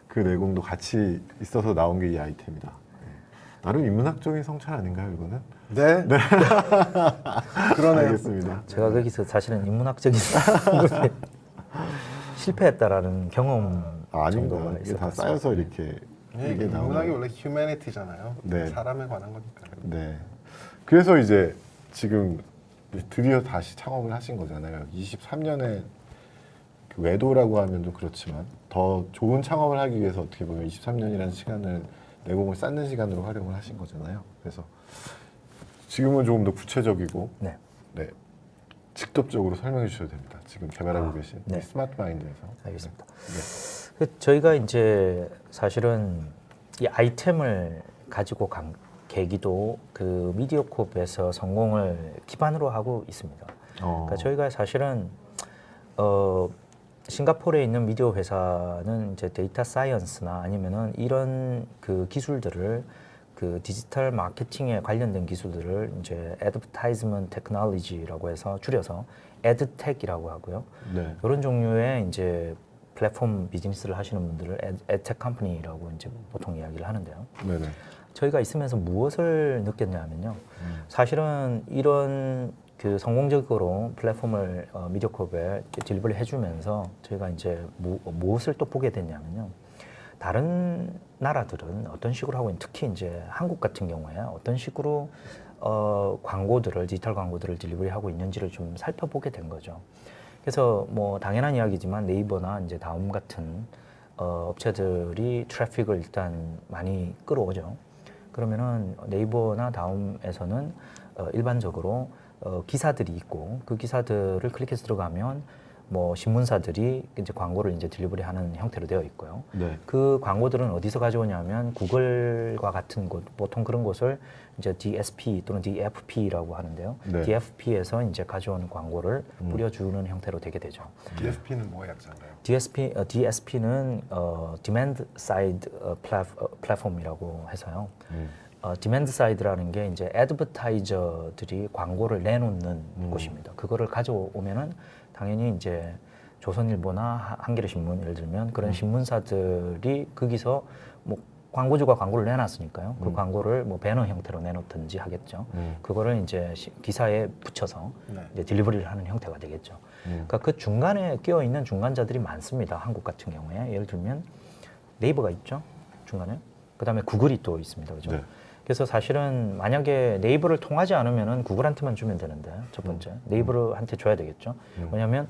그 내공도 같이 있어서 나온 게 이 아이템이다. 네. 나름 인문학적인 성찰 아닌가요, 이거는? 네. 그러네요. 알겠습니다. 제가 거기서 사실은 인문학적인 부분에 실패했다라는 경험 아닙니다. 정도가 이게 있었던 다 것 같습니다. 쌓여서 이렇게 이게 나온 인문학이 거예요. 원래 휴머니티잖아요. 네. 사람에 관한 거니까. 네. 그래서 이제 지금 드디어 다시 창업을 하신 거잖아요. 23년에 그 외도라고 하면 좀 그렇지만 더 좋은 창업을 하기 위해서 어떻게 보면 23년이라는 시간을 내공을 쌓는 시간으로 활용을 하신 거잖아요. 그래서 지금은 조금 더 구체적이고 네. 네, 직접적으로 설명해 주셔도 됩니다. 지금 개발하고 계신 네. 이 스마트 마인드에서. 알겠습니다. 네. 저희가 이제 사실은 이 아이템을 가지고 간 계기도 그 미디어콥에서 성공을 기반으로 하고 있습니다. 그러니까 저희가 사실은 싱가포르에 있는 미디어 회사는 이제 데이터 사이언스나 아니면은 이런 그 기술들을 그 디지털 마케팅에 관련된 기술들을 이제 애드버타이즈먼트 테크놀로지라고 해서 줄여서 에드텍이라고 하고요. 네. 이런 종류의 이제 플랫폼 비즈니스를 하시는 분들을 에드텍 컴퍼니라고 이제 보통 이야기를 하는데요. 네네. 저희가 있으면서 무엇을 느꼈냐면요. 사실은 이런 그 성공적으로 플랫폼을 미디어컵에 딜리버리 해주면서 저희가 이제 무엇을 또 보게 됐냐면요. 다른 나라들은 어떤 식으로 하고 있는 특히 이제 한국 같은 경우에 어떤 식으로 광고들을 디지털 광고들을 딜리버리하고 있는지를 좀 살펴보게 된 거죠. 그래서 뭐 당연한 이야기지만 네이버나 이제 다음 같은 업체들이 트래픽을 일단 많이 끌어오죠. 그러면은 네이버나 다음에서는 일반적으로 기사들이 있고 그 기사들을 클릭해서 들어가면 뭐 신문사들이 이제 광고를 이제 딜리버리하는 형태로 되어 있고요. 네. 그 광고들은 어디서 가져오냐면 구글과 같은 곳, 보통 그런 곳을 이제 DSP 또는 DFP라고 하는데요. 네. DFP에서 이제 가져온 광고를 뿌려주는 형태로 되게 되죠. DFP는 뭐의 약자인가요? DSP는 Demand Side Platform이라고 해서요. 디맨드 사이드라는 게 이제 애드버타이저들이 광고를 내놓는 곳입니다. 그거를 가져오면은 당연히 이제 조선일보나 한겨레신문 예를 들면 그런 신문사들이 거기서 뭐 광고주가 광고를 내놨으니까요. 그 광고를 뭐 배너 형태로 내놓든지 하겠죠. 그거를 이제 기사에 붙여서 네. 이제 딜리버리를 하는 형태가 되겠죠. 그러니까 그 중간에 끼어 있는 중간자들이 많습니다. 한국 같은 경우에 예를 들면 네이버가 있죠. 중간에. 그다음에 구글이 또 있습니다. 그죠? 네. 그래서 사실은 만약에 네이버를 통하지 않으면은 구글한테만 주면 되는데 첫 번째 네이버한테 줘야 되겠죠. 왜냐하면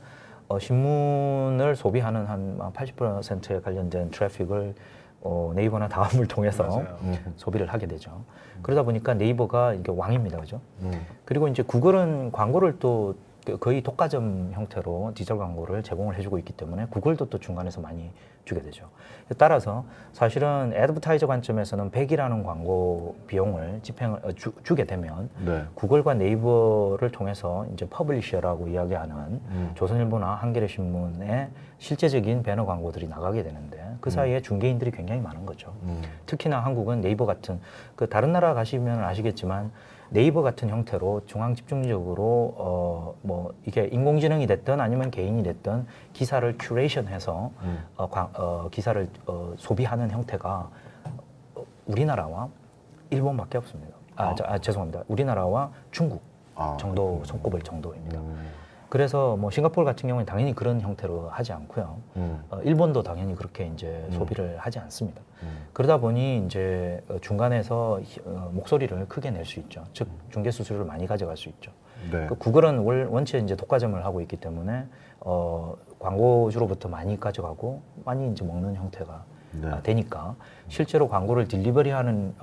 신문을 소비하는 한 80%에 관련된 트래픽을 네이버나 다음을 통해서 맞아요. 소비를 하게 되죠. 그러다 보니까 네이버가 이게 왕입니다, 그죠? 그리고 이제 구글은 광고를 또 거의 독과점 형태로 디지털 광고를 제공을 해주고 있기 때문에 구글도 또 중간에서 많이 주게 되죠. 따라서 사실은 애드버타이저 관점에서는 100이라는 광고 비용을 주게 되면 네. 구글과 네이버를 통해서 이제 퍼블리셔라고 이야기하는 조선일보나 한겨레신문의 실제적인 배너 광고들이 나가게 되는데 그 사이에 중개인들이 굉장히 많은 거죠. 특히나 한국은 네이버 같은 그 다른 나라 가시면 아시겠지만 네이버 같은 형태로 중앙 집중적으로 뭐 이게 인공지능이 됐든 아니면 개인이 됐든 기사를 큐레이션해서 기사를 소비하는 형태가 우리나라와 일본밖에 없습니다. 죄송합니다. 우리나라와 중국 정도 손꼽을 정도입니다. 그래서 뭐 싱가포르 같은 경우는 당연히 그런 형태로 하지 않고요. 일본도 당연히 그렇게 이제 소비를 하지 않습니다. 그러다 보니 이제 중간에서 목소리를 크게 낼 수 있죠. 즉 중개 수수료를 많이 가져갈 수 있죠. 네. 그 구글은 원체 이제 독과점을 하고 있기 때문에 광고주로부터 많이 가져가고 많이 이제 먹는 형태가 네. 되니까 실제로 광고를 딜리버리하는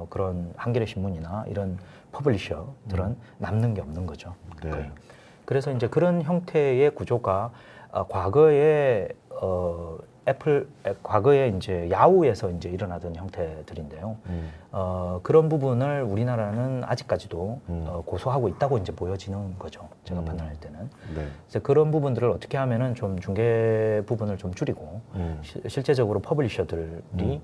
그런 한겨레 신문이나 이런 퍼블리셔들은 남는 게 없는 거죠. 네. 거의. 그래서 이제 그런 형태의 구조가 과거에 과거에 이제 야후에서 이제 일어나던 형태들인데요. 그런 부분을 우리나라는 아직까지도 고수하고 있다고 이제 보여지는 거죠. 제가 판단할 때는. 네. 그래서 그런 부분들을 어떻게 하면은 좀 중개 부분을 좀 줄이고 실제적으로 퍼블리셔들이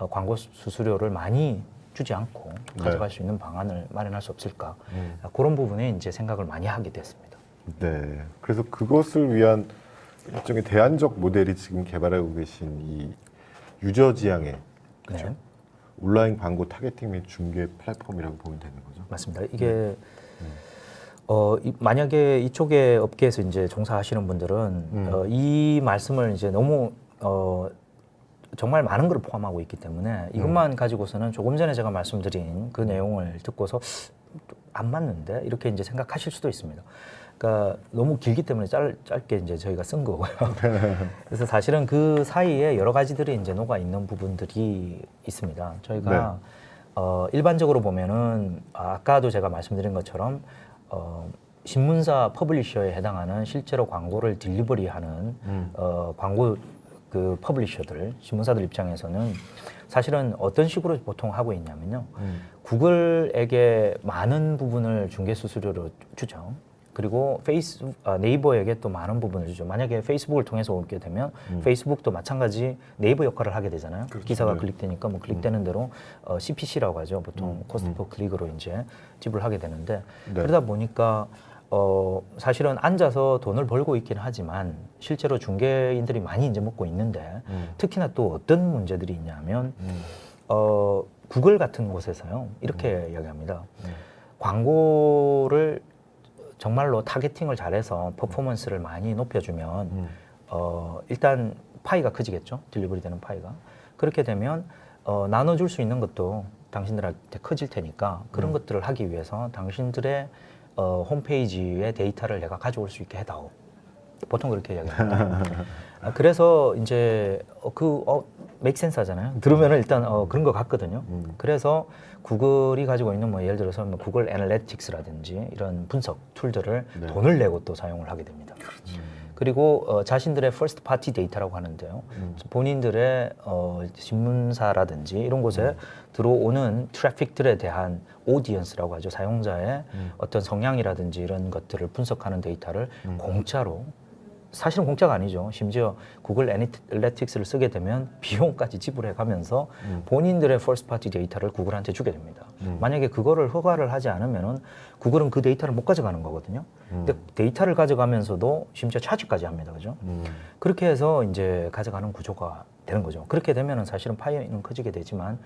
광고 수수료를 많이 주지 않고 가져갈 수 있는 방안을 마련할 수 없을까? 그런 부분에 이제 생각을 많이 하게 됐습니다. 네. 그래서 그것을 위한 일종의 대안적 모델이 지금 개발하고 계신 이 유저 지향의 네. 온라인 광고 타겟팅 및 중개 플랫폼이라고 보면 되는 거죠. 맞습니다. 이게 만약에 이쪽에 업계에서 이제 종사하시는 분들은 이 말씀을 이제 너무 정말 많은 걸 포함하고 있기 때문에 이것만 가지고서는 조금 전에 제가 말씀드린 그 내용을 듣고서 안 맞는데 이렇게 이제 생각하실 수도 있습니다. 그러니까 너무 길기 때문에 짧게 이제 저희가 쓴 거고요. 그래서 사실은 그 사이에 여러 가지들이 이제 녹아 있는 부분들이 있습니다. 저희가 일반적으로 보면은 아까도 제가 말씀드린 것처럼 신문사 퍼블리셔에 해당하는 실제로 광고를 딜리버리하는 광고 그 퍼블리셔들 신문사들 입장에서는 사실은 어떤 식으로 보통 하고 있냐면요. 구글에게 많은 부분을 중개 수수료로 주죠. 그리고 네이버에게 또 많은 부분을 주죠. 만약에 페이스북을 통해서 오게 되면 페이스북도 마찬가지 네이버 역할을 하게 되잖아요. 그렇죠. 기사가 네. 클릭되니까 뭐 클릭되는 대로 CPC라고 하죠. 보통 코스트 퍼 클릭으로 이제 지불하게 되는데 네. 그러다 보니까 사실은 앉아서 돈을 벌고 있긴 하지만 실제로 중개인들이 많이 이제 먹고 있는데 특히나 또 어떤 문제들이 있냐면 구글 같은 곳에서요 이렇게 이야기합니다. 광고를 정말로 타겟팅을 잘해서 퍼포먼스를 많이 높여주면 일단 파이가 커지겠죠. 딜리버리 되는 파이가. 그렇게 되면 나눠줄 수 있는 것도 당신들한테 커질 테니까 그런 것들을 하기 위해서 당신들의 홈페이지의 데이터를 내가 가져올 수 있게 해다오. 보통 그렇게 이야기합니다. 그래서 이제 make sense 하잖아요. 들으면 일단 그런 것 같거든요. 그래서 구글이 가지고 있는 뭐 예를 들어서 뭐 구글 애널리틱스라든지 이런 분석 툴들을 네. 돈을 내고 또 사용을 하게 됩니다. 그리고 자신들의 first party 데이터라고 하는데요. 본인들의 신문사라든지 이런 곳에 들어오는 트래픽들에 대한 오디언스라고 하죠. 사용자의 어떤 성향이라든지 이런 것들을 분석하는 데이터를 공짜로, 사실은 공짜가 아니죠. 심지어 구글 애널리틱스를 쓰게 되면 비용까지 지불해 가면서 본인들의 first party 데이터를 구글한테 주게 됩니다. 만약에 그거를 허가를 하지 않으면은 구글은 그 데이터를 못 가져가는 거거든요. 근데 데이터를 가져가면서도 심지어 차지까지 합니다. 그죠? 그렇게 해서 이제 가져가는 구조가 되는 거죠. 그렇게 되면은 사실은 파이는 커지게 되지만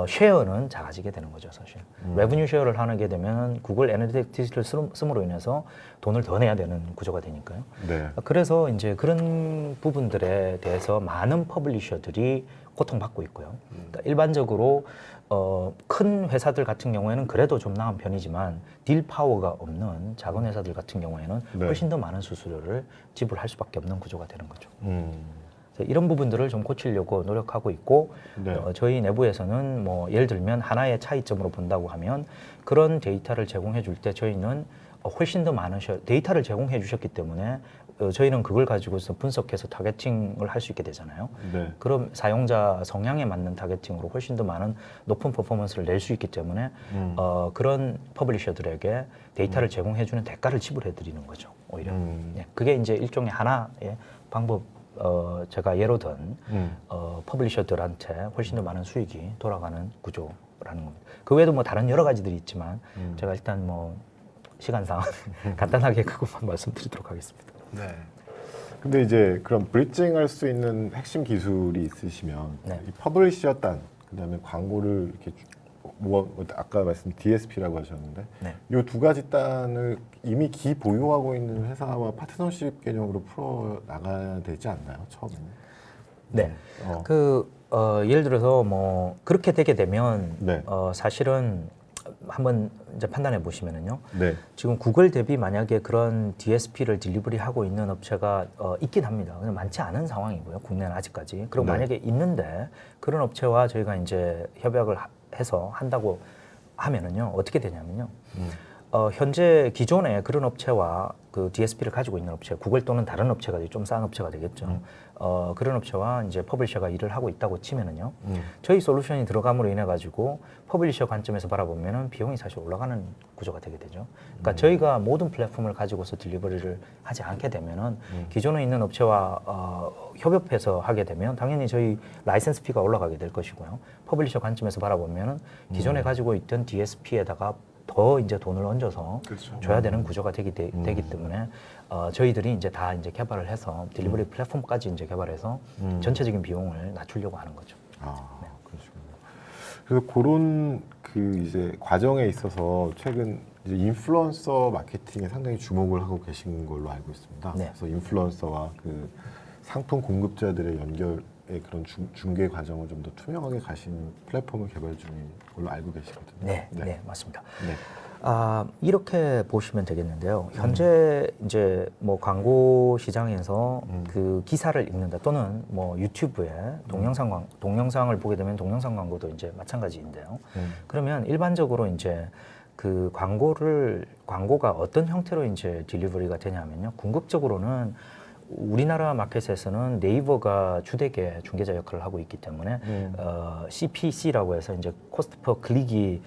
쉐어는 작아지게 되는 거죠, 사실. 레버뉴 쉐어를 하게 되면 구글 애널리틱스를 씀으로 인해서 돈을 더 내야 되는 구조가 되니까요. 네. 그래서 이제 그런 부분들에 대해서 많은 퍼블리셔들이 고통받고 있고요. 그러니까 일반적으로 큰 회사들 같은 경우에는 그래도 좀 나은 편이지만 딜 파워가 없는 작은 회사들 같은 경우에는 네. 훨씬 더 많은 수수료를 지불할 수밖에 없는 구조가 되는 거죠. 그래서 이런 부분들을 좀 고치려고 노력하고 있고 네. 저희 내부에서는 뭐 예를 들면 하나의 차이점으로 본다고 하면 그런 데이터를 제공해 줄 때 저희는 훨씬 더 많은 데이터를 제공해 주셨기 때문에 저희는 그걸 가지고서 분석해서 타겟팅을 할 수 있게 되잖아요. 네. 그럼 사용자 성향에 맞는 타겟팅으로 훨씬 더 많은 높은 퍼포먼스를 낼 수 있기 때문에 그런 퍼블리셔들에게 데이터를 제공해 주는 대가를 지불해 드리는 거죠. 오히려 네, 그게 이제 일종의 하나의 방법. 제가 예로 든 퍼블리셔들한테 훨씬 더 많은 수익이 돌아가는 구조라는 겁니다. 그 외에도 뭐 다른 여러 가지들이 있지만 제가 일단 뭐 시간상 간단하게 그것만 말씀드리도록 하겠습니다. 네. 근데 이제 그럼 브리징할 수 있는 핵심 기술이 있으시면 네. 이 퍼블리셔 단, 그다음에 광고를 이렇게 아까 말씀 DSP라고 하셨는데 네. 이 두 가지 단을 이미 기 보유하고 있는 회사와 파트너십 개념으로 풀어 나가야 되지 않나요? 처음에는? 네. 어. 예를 들어서 뭐 그렇게 되게 되면 네. 사실은 한번 이제 판단해 보시면은요. 네. 지금 구글 대비 만약에 그런 DSP를 딜리버리 하고 있는 업체가 있긴 합니다. 근데 많지 않은 상황이고요. 국내는 아직까지. 그리고 네. 만약에 있는데 그런 업체와 저희가 이제 협약을 해서 한다고 하면은요. 어떻게 되냐면요. 현재 기존에 그런 업체와 그 DSP를 가지고 있는 업체, 구글 또는 다른 업체가 좀 싼 업체가 되겠죠. 그런 업체와 이제 퍼블리셔가 일을 하고 있다고 치면은요. 저희 솔루션이 들어감으로 인해 가지고 퍼블리셔 관점에서 바라보면은 비용이 사실 올라가는 구조가 되게 되죠. 그러니까 저희가 모든 플랫폼을 가지고서 딜리버리를 하지 않게 되면은 기존에 있는 업체와 협업해서 하게 되면 당연히 저희 라이센스 피가 올라가게 될 것이고요. 퍼블리셔 관점에서 바라보면은 기존에 가지고 있던 DSP에다가 더 이제 돈을 얹어서 그렇죠. 줘야 되는 구조가 되기 때문에 저희들이 이제 다 이제 개발을 해서 딜리버리 플랫폼까지 이제 개발해서 전체적인 비용을 낮추려고 하는 거죠. 아, 그러시군요. 그래서 그런 그 이제 과정에 있어서 최근 이제 인플루언서 마케팅에 상당히 주목을 하고 계신 걸로 알고 있습니다. 네. 그래서 인플루언서와 그 상품 공급자들의 연결의 그런 중개 과정을 좀 더 투명하게 가신 플랫폼을 개발 중인 걸로 알고 계시거든요. 네, 맞습니다. 네. 이렇게 보시면 되겠는데요. 현재 이제 뭐 광고 시장에서 그 기사를 읽는다 또는 뭐 유튜브에 동영상을 보게 되면 동영상 광고도 이제 마찬가지인데요. 그러면 일반적으로 이제 그 광고가 어떤 형태로 이제 딜리버리가 되냐면요. 궁극적으로는 우리나라 마켓에서는 네이버가 주되게 중개자 역할을 하고 있기 때문에 CPC라고 해서 이제 코스트 퍼 클릭이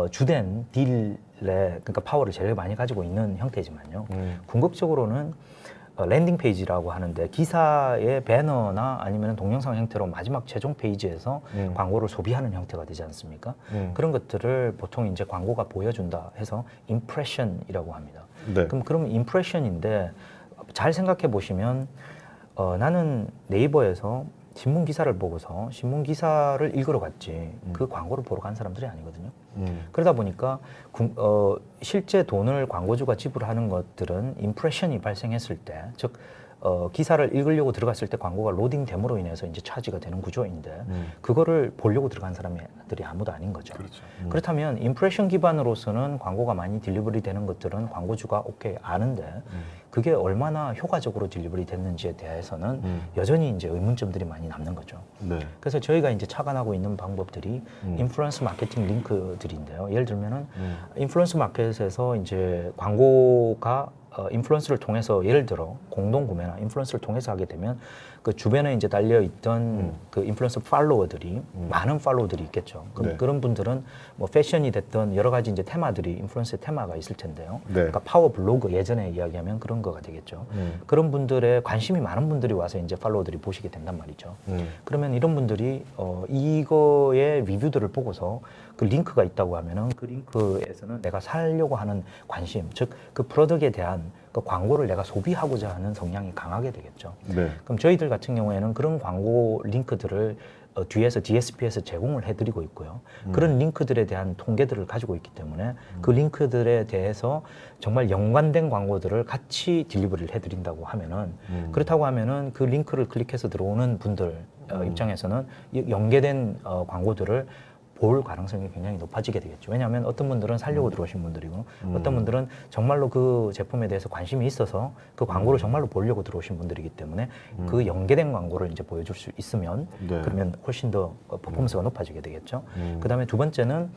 주된 딜의 그러니까 파워를 제일 많이 가지고 있는 형태지만요. 궁극적으로는 랜딩 페이지라고 하는데 기사의 배너나 아니면 동영상 형태로 마지막 최종 페이지에서 광고를 소비하는 형태가 되지 않습니까? 그런 것들을 보통 이제 광고가 보여준다 해서 임프레션이라고 합니다. 네. 그럼 임프레션인데 잘 생각해 보시면 나는 네이버에서 신문 기사를 보고서 신문 기사를 읽으러 갔지 그 광고를 보러 간 사람들이 아니거든요. 그러다 보니까 실제 돈을 광고주가 지불하는 것들은 임프레션이 발생했을 때, 즉 기사를 읽으려고 들어갔을 때 광고가 로딩됨으로 인해서 이제 차지가 되는 구조인데 그거를 보려고 들어간 사람들이 아무도 아닌 거죠. 그렇죠. 그렇다면 임프레션 기반으로서는 광고가 많이 딜리버리 되는 것들은 광고주가 오케이 아는데 그게 얼마나 효과적으로 딜리버리 됐는지에 대해서는 여전히 이제 의문점들이 많이 남는 거죠. 네. 그래서 저희가 이제 착안하고 있는 방법들이 인플루언스 마케팅 링크들인데요. 예를 들면은 인플루언스 마켓에서 이제 광고가 인플루언서를 통해서 예를 들어 공동 구매나 인플루언서를 통해서 하게 되면 그 주변에 이제 달려 있던 그 인플루언서 팔로워들이 많은 팔로워들이 있겠죠. 그럼 네. 그런 분들은 뭐 패션이 됐던 여러 가지 이제 테마들이 인플루언서의 테마가 있을 텐데요. 네. 그러니까 파워 블로그 예전에 이야기하면 그런 거가 되겠죠. 그런 분들의 관심이 많은 분들이 와서 이제 팔로워들이 보시게 된단 말이죠. 그러면 이런 분들이 이거의 리뷰들을 보고서 그 링크가 있다고 하면은 그 링크에서는 내가 사려고 하는 관심, 즉 그 프로덕트에 대한 그 광고를 내가 소비하고자 하는 성향이 강하게 되겠죠. 네. 그럼 저희들 같은 경우에는 그런 광고 링크들을 뒤에서 DSP에서 제공을 해드리고 있고요. 그런 링크들에 대한 통계들을 가지고 있기 때문에 그 링크들에 대해서 정말 연관된 광고들을 같이 딜리버리를 해드린다고 하면은 그렇다고 하면은 그 링크를 클릭해서 들어오는 분들 입장에서는 연계된 광고들을 볼 가능성이 굉장히 높아지게 되겠죠. 왜냐하면 어떤 분들은 살려고 들어오신 분들이고 어떤 분들은 정말로 그 제품에 대해서 관심이 있어서 그 광고를 정말로 보려고 들어오신 분들이기 때문에 그 연계된 광고를 이제 보여줄 수 있으면 네. 그러면 훨씬 더 퍼포먼스가 높아지게 되겠죠. 그다음에 두 번째는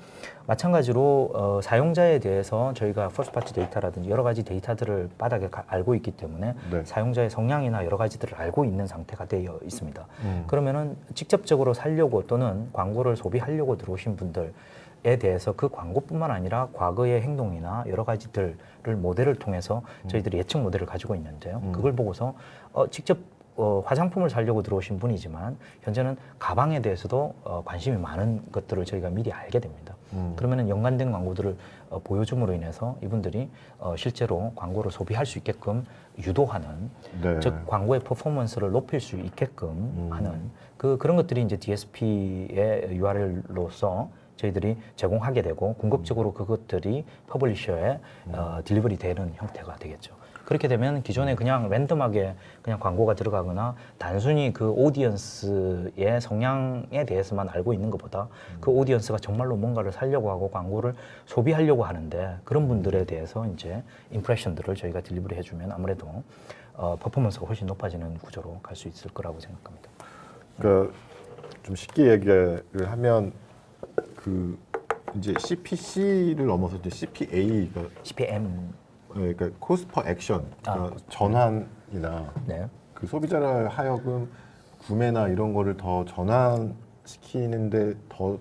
마찬가지로 사용자에 대해서 저희가 퍼스트 파티 데이터라든지 여러 가지 데이터들을 바닥에 알고 있기 때문에 네. 사용자의 성향이나 여러 가지들을 알고 있는 상태가 되어 있습니다. 그러면은 직접적으로 살려고 또는 광고를 소비하려고 들어오신 분들에 대해서 그 광고뿐만 아니라 과거의 행동이나 여러 가지들을 모델을 통해서 저희들이 예측 모델을 가지고 있는데요. 그걸 보고서 직접 화장품을 사려고 들어오신 분이지만 현재는 가방에 대해서도 관심이 많은 것들을 저희가 미리 알게 됩니다. 그러면은 연관된 광고들을 보여줌으로 인해서 이분들이 실제로 광고를 소비할 수 있게끔 유도하는 네. 즉 광고의 퍼포먼스를 높일 수 있게끔 하는 그런 것들이 이제 DSP의 URL로서 저희들이 제공하게 되고 궁극적으로 그것들이 퍼블리셔에 딜리버리 되는 형태가 되겠죠. 그렇게 되면 기존에 그냥 랜덤하게 그냥 광고가 들어가거나 단순히 그 오디언스의 성향에 대해서만 알고 있는 것보다 그 오디언스가 정말로 뭔가를 사려고 하고 광고를 소비하려고 하는데 그런 분들에 대해서 이제 임프레션들을 저희가 딜리버리 해주면 아무래도 퍼포먼스가 훨씬 높아지는 구조로 갈 수 있을 거라고 생각합니다. 그러니까 좀 쉽게 얘기를 하면 그 이제 CPC를 넘어서 이제 CPA가 CPM 그러니까 코스트 퍼 액션 그러니까 전환이나 네. 그 소비자를 하여금 구매나 이런 거를 더 전환시키는데 더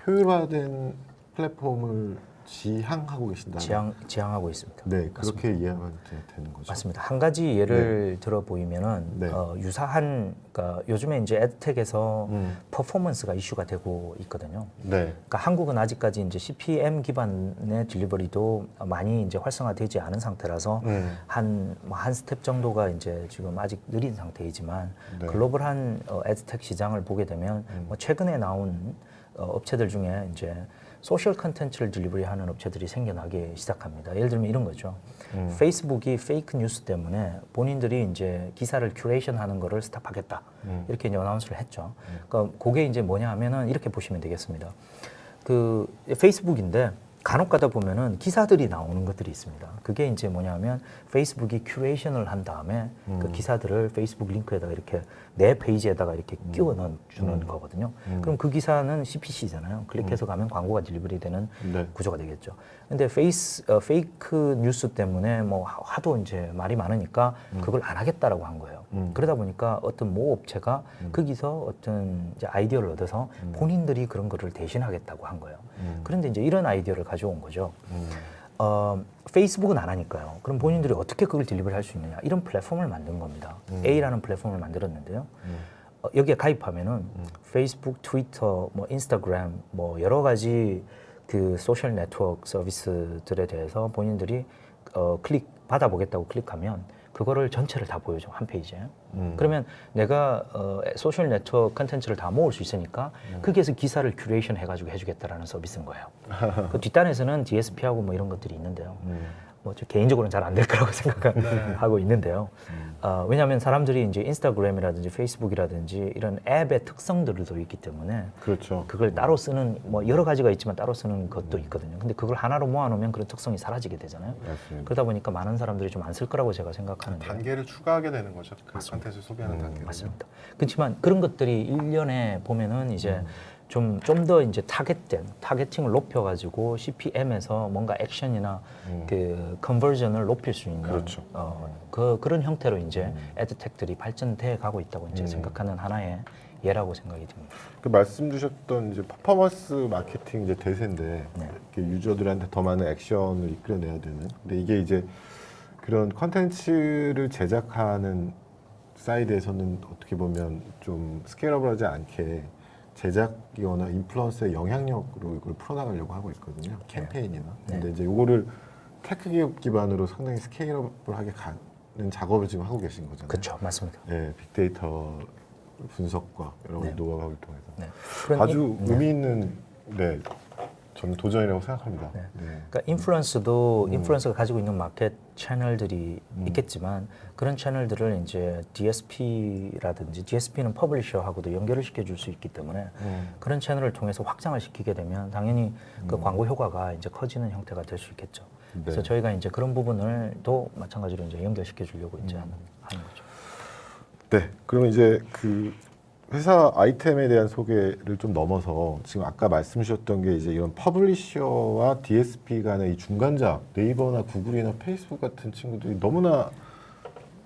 효율화된 플랫폼을 지향하고 계신다. 지향하고 있습니다. 네, 그렇게 이해하면 되는 거죠. 맞습니다. 한 가지 예를 들어 보이면은 네. 유사한 그러니까 요즘에 이제 에드텍에서 퍼포먼스가 이슈가 되고 있거든요. 네, 그러니까 한국은 아직까지 이제 CPM 기반의 딜리버리도 많이 이제 활성화되지 않은 상태라서 한 스텝 정도가 이제 지금 아직 느린 상태이지만 네. 글로벌한 에드텍 시장을 보게 되면 뭐 최근에 나온 업체들 중에 이제 소셜 컨텐츠를 딜리버리하는 업체들이 생겨나기 시작합니다. 예를 들면 이런 거죠. 페이스북이 페이크 뉴스 때문에 본인들이 이제 기사를 큐레이션하는 거를 스탑하겠다 이렇게 이제 어나운스를 했죠. 그러니까 그게 이제 뭐냐 하면은 이렇게 보시면 되겠습니다. 그 페이스북인데 간혹 가다 보면은 기사들이 나오는 것들이 있습니다. 그게 이제 뭐냐면 페이스북이 큐레이션을 한 다음에 그 기사들을 페이스북 링크에다가 이렇게 내 페이지에다가 이렇게 끼워 넣어주는 거거든요. 그럼 그 기사는 CPC잖아요. 클릭해서 가면 광고가 딜리버리 되는 네. 구조가 되겠죠. 근데 페이크 뉴스 때문에 뭐 하도 이제 말이 많으니까 그걸 안 하겠다라고 한 거예요. 그러다 보니까 어떤 모 업체가 거기서 어떤 이제 아이디어를 얻어서 본인들이 그런 거를 대신하겠다고 한 거예요. 그런데 이제 이런 아이디어를 가져온 거죠. 페이스북은 안 하니까요. 그럼 본인들이 어떻게 그걸 딜리버리 할 수 있느냐? 이런 플랫폼을 만든 겁니다. A라는 플랫폼을 만들었는데요. 여기에 가입하면은 페이스북, 트위터, 뭐 인스타그램, 뭐 여러 가지 그 소셜 네트워크 서비스들에 대해서 본인들이 받아보겠다고 클릭하면 그거를 전체를 다 보여줘, 한 페이지에. 그러면 내가 소셜 네트워크 컨텐츠를 다 모을 수 있으니까 거기에서 기사를 큐레이션 해가지고 해주겠다라는 서비스인 거예요. 그 뒷단에서는 DSP하고 뭐 이런 것들이 있는데요. 뭐 저 개인적으로는 잘 안 될 거라고 생각하고 있는데요. 왜냐하면 사람들이 이제 인스타그램이라든지 페이스북이라든지 이런 앱의 특성들도 있기 때문에 그렇죠. 그걸 따로 쓰는 뭐 여러 가지가 있지만 따로 쓰는 것도 있거든요. 근데 그걸 하나로 모아놓으면 그런 특성이 사라지게 되잖아요. 맞습니다. 그러다 보니까 많은 사람들이 좀 안 쓸 거라고 제가 생각하는데 단계를 추가하게 되는 거죠. 그 컨텐츠 소비하는 단계를. 맞습니다. 그렇지만 그런 것들이 일년에 보면은 이제 좀 더 이제 타겟팅을 높여가지고 CPM에서 뭔가 액션이나 그 컨버전을 높일 수 있는 그렇죠. 그런 형태로 이제 에드텍들이 발전돼 가고 있다고 이제 생각하는 하나의 예라고 생각이 듭니다. 그 말씀 주셨던 이제 퍼포먼스 마케팅 이제 대세인데 네. 이렇게 유저들한테 더 많은 액션을 이끌어내야 되는. 근데 이게 이제 그런 컨텐츠를 제작하는 사이드에서는 어떻게 보면 좀 스케일업하지 않게 제작이거나 인플루언서의 영향력으로 이걸 풀어나가려고 하고 있거든요. 캠페인이나. 근데 이제 이거를 테크 기업 기반으로 상당히 스케일업을 하게 가는 작업을 지금 하고 계신 거잖아요. 그렇죠, 맞습니다. 네, 빅데이터 분석과 여러 가지 노하우를 통해서 네. 그런 아주 의미 있는 저는 도전이라고 생각합니다. 네. 네. 그러니까 인플루언서가 가지고 있는 마켓 채널들이 있겠지만 그런 채널들을 이제 DSP라든지 DSP는 퍼블리셔하고도 연결을 시켜줄 수 있기 때문에 그런 채널을 통해서 확장을 시키게 되면 당연히 그 광고 효과가 이제 커지는 형태가 될 수 있겠죠. 그래서 저희가 이제 그런 부분을도 마찬가지로 이제 연결시켜 주려고 이제 하는 거죠. 네, 그러면 이제 그 회사 아이템에 대한 소개를 좀 넘어서 지금 아까 말씀 주셨던 게 이제 이런 퍼블리셔와 DSP 간의 이 중간자 네이버나 구글이나 페이스북 같은 친구들이 너무나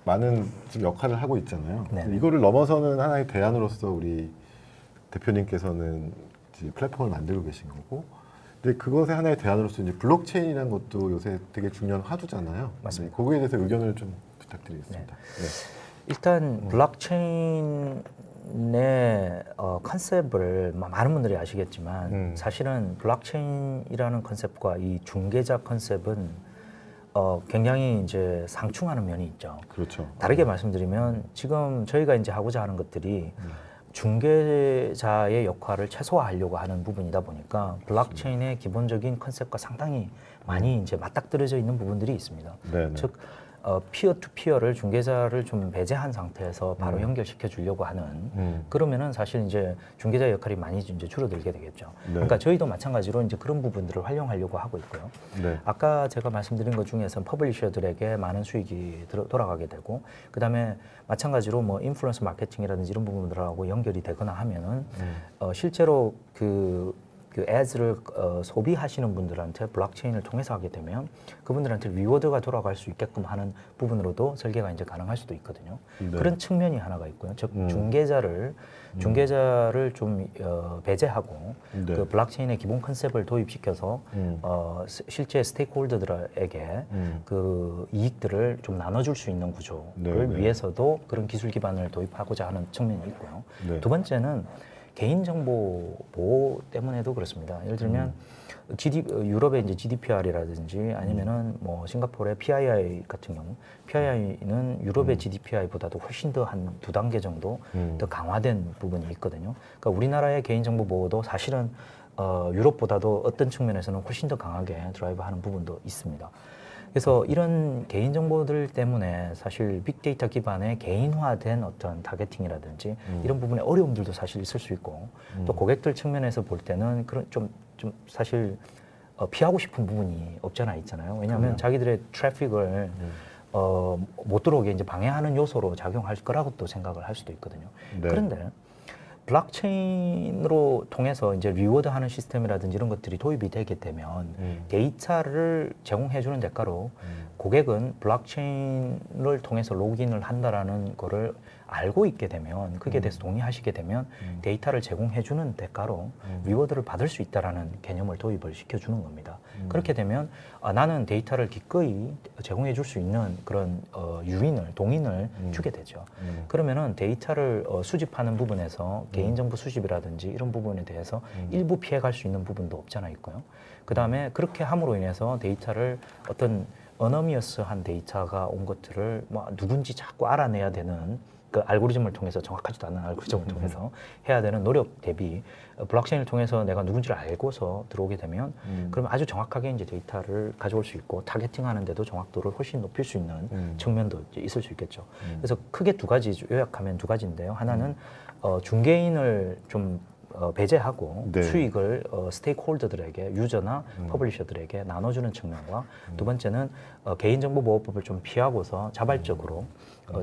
많은 지금 역할을 하고 있잖아요. 네. 이거를 넘어서는 하나의 대안으로서 우리 대표님께서는 이제 플랫폼을 만들고 계신 거고, 근데 그것의 하나의 대안으로서 이제 블록체인이라는 것도 요새 되게 중요한 화두잖아요. 맞습니다. 네, 거기에 대해서 의견을 좀 부탁드리겠습니다. 일단 블록체인의 컨셉을 많은 분들이 아시겠지만 사실은 블록체인이라는 컨셉과 이 중개자 컨셉은 굉장히 이제 상충하는 면이 있죠. 그렇죠. 다르게 말씀드리면 지금 저희가 이제 하고자 하는 것들이 중개자의 역할을 최소화하려고 하는 부분이다 보니까 블록체인의 기본적인 컨셉과 상당히 많이 이제 맞닥뜨려져 있는 부분들이 있습니다. 네네. 즉 피어 투 피어를 중개자를 좀 배제한 상태에서 바로 연결시켜 주려고 하는 그러면은 사실 이제 중개자의 역할이 많이 이제 줄어들게 되겠죠. 네. 그러니까 저희도 마찬가지로 이제 그런 부분들을 활용하려고 하고 있고요. 네. 아까 제가 말씀드린 것 중에서 퍼블리셔들에게 많은 수익이 돌아가게 되고 그다음에 마찬가지로 뭐 인플루언서 마케팅이라든지 이런 부분들하고 연결이 되거나 하면은 실제로 그 애즈를 소비하시는 분들한테 블록체인을 통해서 하게 되면 그분들한테 리워드가 돌아갈 수 있게끔 하는 부분으로도 설계가 이제 가능할 수도 있거든요. 네. 그런 측면이 하나가 있고요. 즉 중개자를 좀 배제하고 네. 그 블록체인의 기본 컨셉을 도입시켜서 실제 스테이크홀더들에게 그 이익들을 좀 나눠줄 수 있는 구조를 네, 네. 위해서도 그런 기술 기반을 도입하고자 하는 측면이 있고요. 네. 두 번째는 개인정보 보호 때문에도 그렇습니다. 예를 들면 유럽의 이제 GDPR이라든지 아니면은 뭐 싱가포르의 PII 같은 경우, PII는 유럽의 GDPR보다도 훨씬 더 한 2단계 정도 더 강화된 부분이 있거든요. 그러니까 우리나라의 개인정보 보호도 사실은 유럽보다도 어떤 측면에서는 훨씬 더 강하게 드라이브하는 부분도 있습니다. 그래서 이런 개인정보들 때문에 사실 빅데이터 기반의 개인화된 어떤 타겟팅이라든지 이런 부분의 어려움들도 사실 있을 수 있고 또 고객들 측면에서 볼 때는 그런 좀 사실 피하고 싶은 부분이 없잖아 있잖아요. 왜냐하면 자기들의 트래픽을 못 들어오게 이제 방해하는 요소로 작용할 거라고 또 생각을 할 수도 있거든요. 네. 그런데 블록체인으로 통해서 이제 리워드하는 시스템이라든지 이런 것들이 도입이 되게 되면 데이터를 제공해주는 대가로 고객은 블록체인을 통해서 로그인을 한다라는 거를 알고 있게 되면 그게 대해서 동의하시게 되면 데이터를 제공해주는 대가로 리워드를 받을 수 있다라는 개념을 도입을 시켜주는 겁니다. 그렇게 되면 나는 데이터를 기꺼이 제공해줄 수 있는 그런 동인을 주게 되죠. 그러면은 데이터를 수집하는 부분에서 개인정보 수집이라든지 이런 부분에 대해서 일부 피해갈 수 있는 부분도 없잖아 있고요. 그 다음에 그렇게 함으로 인해서 데이터를 어떤 어너미어스한 데이터가 온 것들을 뭐 누군지 자꾸 알아내야 되는 그 알고리즘을 통해서 정확하지도 않은 알고리즘을 통해서 해야 되는 노력 대비 블록체인을 통해서 내가 누군지를 알고서 들어오게 되면 그러면 아주 정확하게 이제 데이터를 가져올 수 있고 타겟팅하는데도 정확도를 훨씬 높일 수 있는 측면도 이제 있을 수 있겠죠. 그래서 크게 두 가지 요약하면 두 가지인데요. 하나는 중개인을 좀 배제하고 네. 수익을 스테이크홀더들에게 유저나 퍼블리셔들에게 나눠주는 측면과 두 번째는 개인정보보호법을 좀 피하고서 자발적으로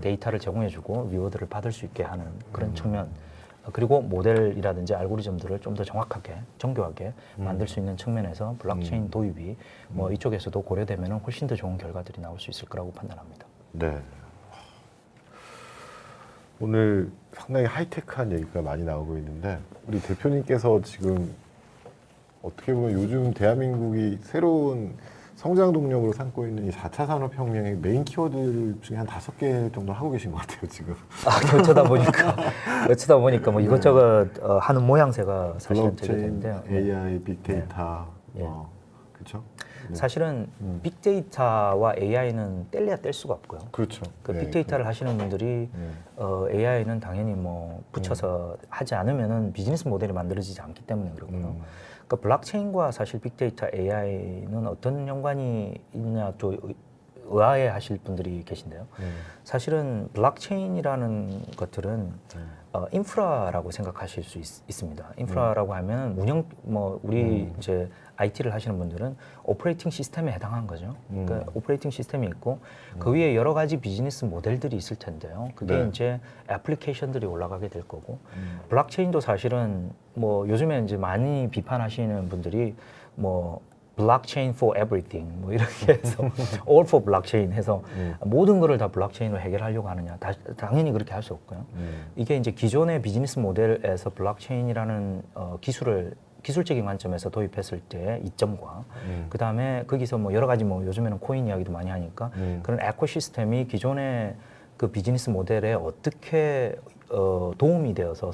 데이터를 제공해주고 리워드를 받을 수 있게 하는 그런 측면 그리고 모델이라든지 알고리즘들을 좀 더 정확하게 정교하게 만들 수 있는 측면에서 블록체인 도입이 뭐 이쪽에서도 고려되면 훨씬 더 좋은 결과들이 나올 수 있을 거라고 판단합니다. 네. 오늘 상당히 하이테크한 얘기가 많이 나오고 있는데 우리 대표님께서 지금 어떻게 보면 요즘 대한민국이 새로운 성장 동력으로 삼고 있는 이 4차 산업혁명의 메인 키워드 중에 한 5개 정도 하고 계신 것 같아요, 지금. 어쩌다 보니까 뭐 이것저것 하는 모양새가 사실은 되게 블록체인, 되는데요. AI, 빅데이터, 네. 그렇죠? 사실은 빅데이터와 AI는 뗄래야 뗄 수가 없고요. 그렇죠. 그 네, 빅데이터를 하시는 분들이 AI는 당연히 뭐 붙여서 하지 않으면은 비즈니스 모델이 만들어지지 않기 때문에 그렇고요. 그러니까 블록체인과 사실 빅데이터 AI는 어떤 연관이 있냐 또 의아해 하실 분들이 계신데요. 사실은 블록체인이라는 것들은 인프라라고 생각하실 수 있습니다. 인프라라고 하면 운영 뭐 우리 이제 IT를 하시는 분들은 오퍼레이팅 시스템에 해당한 거죠. 그러니까 오퍼레이팅 시스템이 있고 그 위에 여러 가지 비즈니스 모델들이 있을 텐데요. 그게 네. 이제 애플리케이션들이 올라가게 될 거고 블록체인도 사실은 뭐 요즘에 이제 많이 비판하시는 분들이 뭐 블록체인 for everything 뭐 이렇게 해서 all for blockchain 해서 모든 거를 다 블록체인으로 해결하려고 하느냐 당연히 그렇게 할 수 없고요. 이게 이제 기존의 비즈니스 모델에서 블록체인이라는 기술적인 관점에서 도입했을 때의 이점과 그 다음에 거기서 뭐 여러 가지 뭐 요즘에는 코인 이야기도 많이 하니까 그런 에코시스템이 기존의 그 비즈니스 모델에 어떻게 도움이 되어서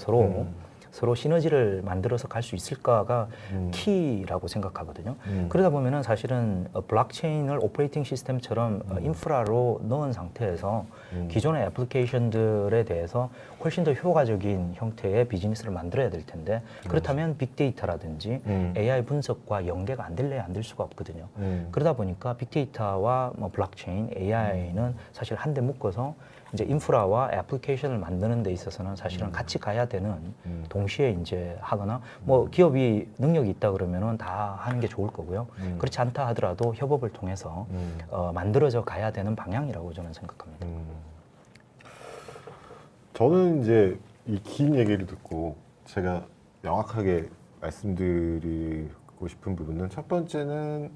서로 시너지를 만들어서 갈 수 있을까가 키라고 생각하거든요. 그러다 보면은 사실은 블록체인을 오퍼레이팅 시스템처럼 인프라로 넣은 상태에서 기존의 애플리케이션들에 대해서 훨씬 더 효과적인 형태의 비즈니스를 만들어야 될 텐데 그렇다면 빅데이터라든지 AI 분석과 연계가 안 될래야 안 될 수가 없거든요. 그러다 보니까 빅데이터와 뭐 블록체인, AI는 사실 한데 묶어서 이제 인프라와 애플리케이션을 만드는 데 있어서는 사실은 같이 가야 되는 동시에 이제 하거나 뭐 기업이 능력이 있다 그러면은 다 하는 게 좋을 거고요. 그렇지 않다 하더라도 협업을 통해서 만들어져 가야 되는 방향이라고 저는 생각합니다. 저는 이제 이 긴 얘기를 듣고 제가 명확하게 말씀드리고 싶은 부분은 첫 번째는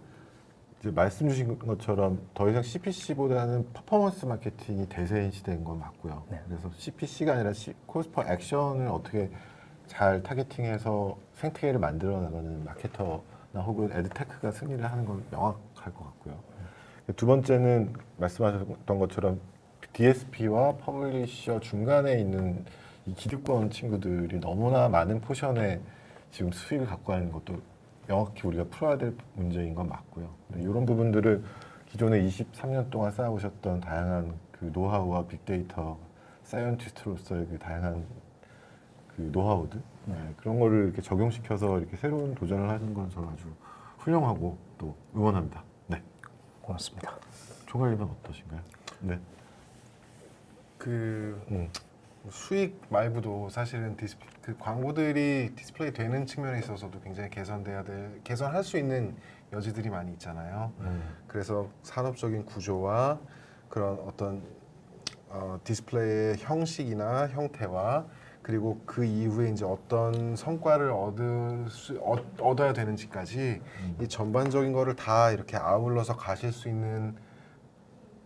이제 말씀 주신 것처럼 더 이상 CPC보다는 퍼포먼스 마케팅이 대세인 시대인 건 맞고요. 네. 그래서 CPC가 아니라 코스트 퍼 액션을 어떻게 잘 타겟팅해서 생태계를 만들어 나가는 마케터나 혹은 에드테크가 승리를 하는 건 명확할 것 같고요. 두 번째는 말씀하셨던 것처럼 DSP와 퍼블리셔 중간에 있는 이 기득권 친구들이 너무나 많은 포션의 지금 수익을 갖고 가는 것도 명확히 우리가 풀어야 될 문제인 건 맞고요. 이런 부분들을 기존에 23년 동안 쌓아오셨던 다양한 그 노하우와 빅데이터 사이언티스트로서의 그 다양한 그 노하우들 그런 거를 이렇게 적용시켜서 이렇게 새로운 도전을 하는 건 저는 아주 훌륭하고 또 응원합니다. 네, 고맙습니다. 총괄님은 어떠신가요? 네. 그 수익 말고도 사실은 그 광고들이 디스플레이 되는 측면에 있어서도 굉장히 개선할 수 있는 여지들이 많이 있잖아요. 그래서 산업적인 구조와 그런 어떤 디스플레이의 형식이나 형태와 그리고 그 이후에 이제 어떤 성과를 얻어야 되는지까지 이 전반적인 거를 다 이렇게 아울러서 가실 수 있는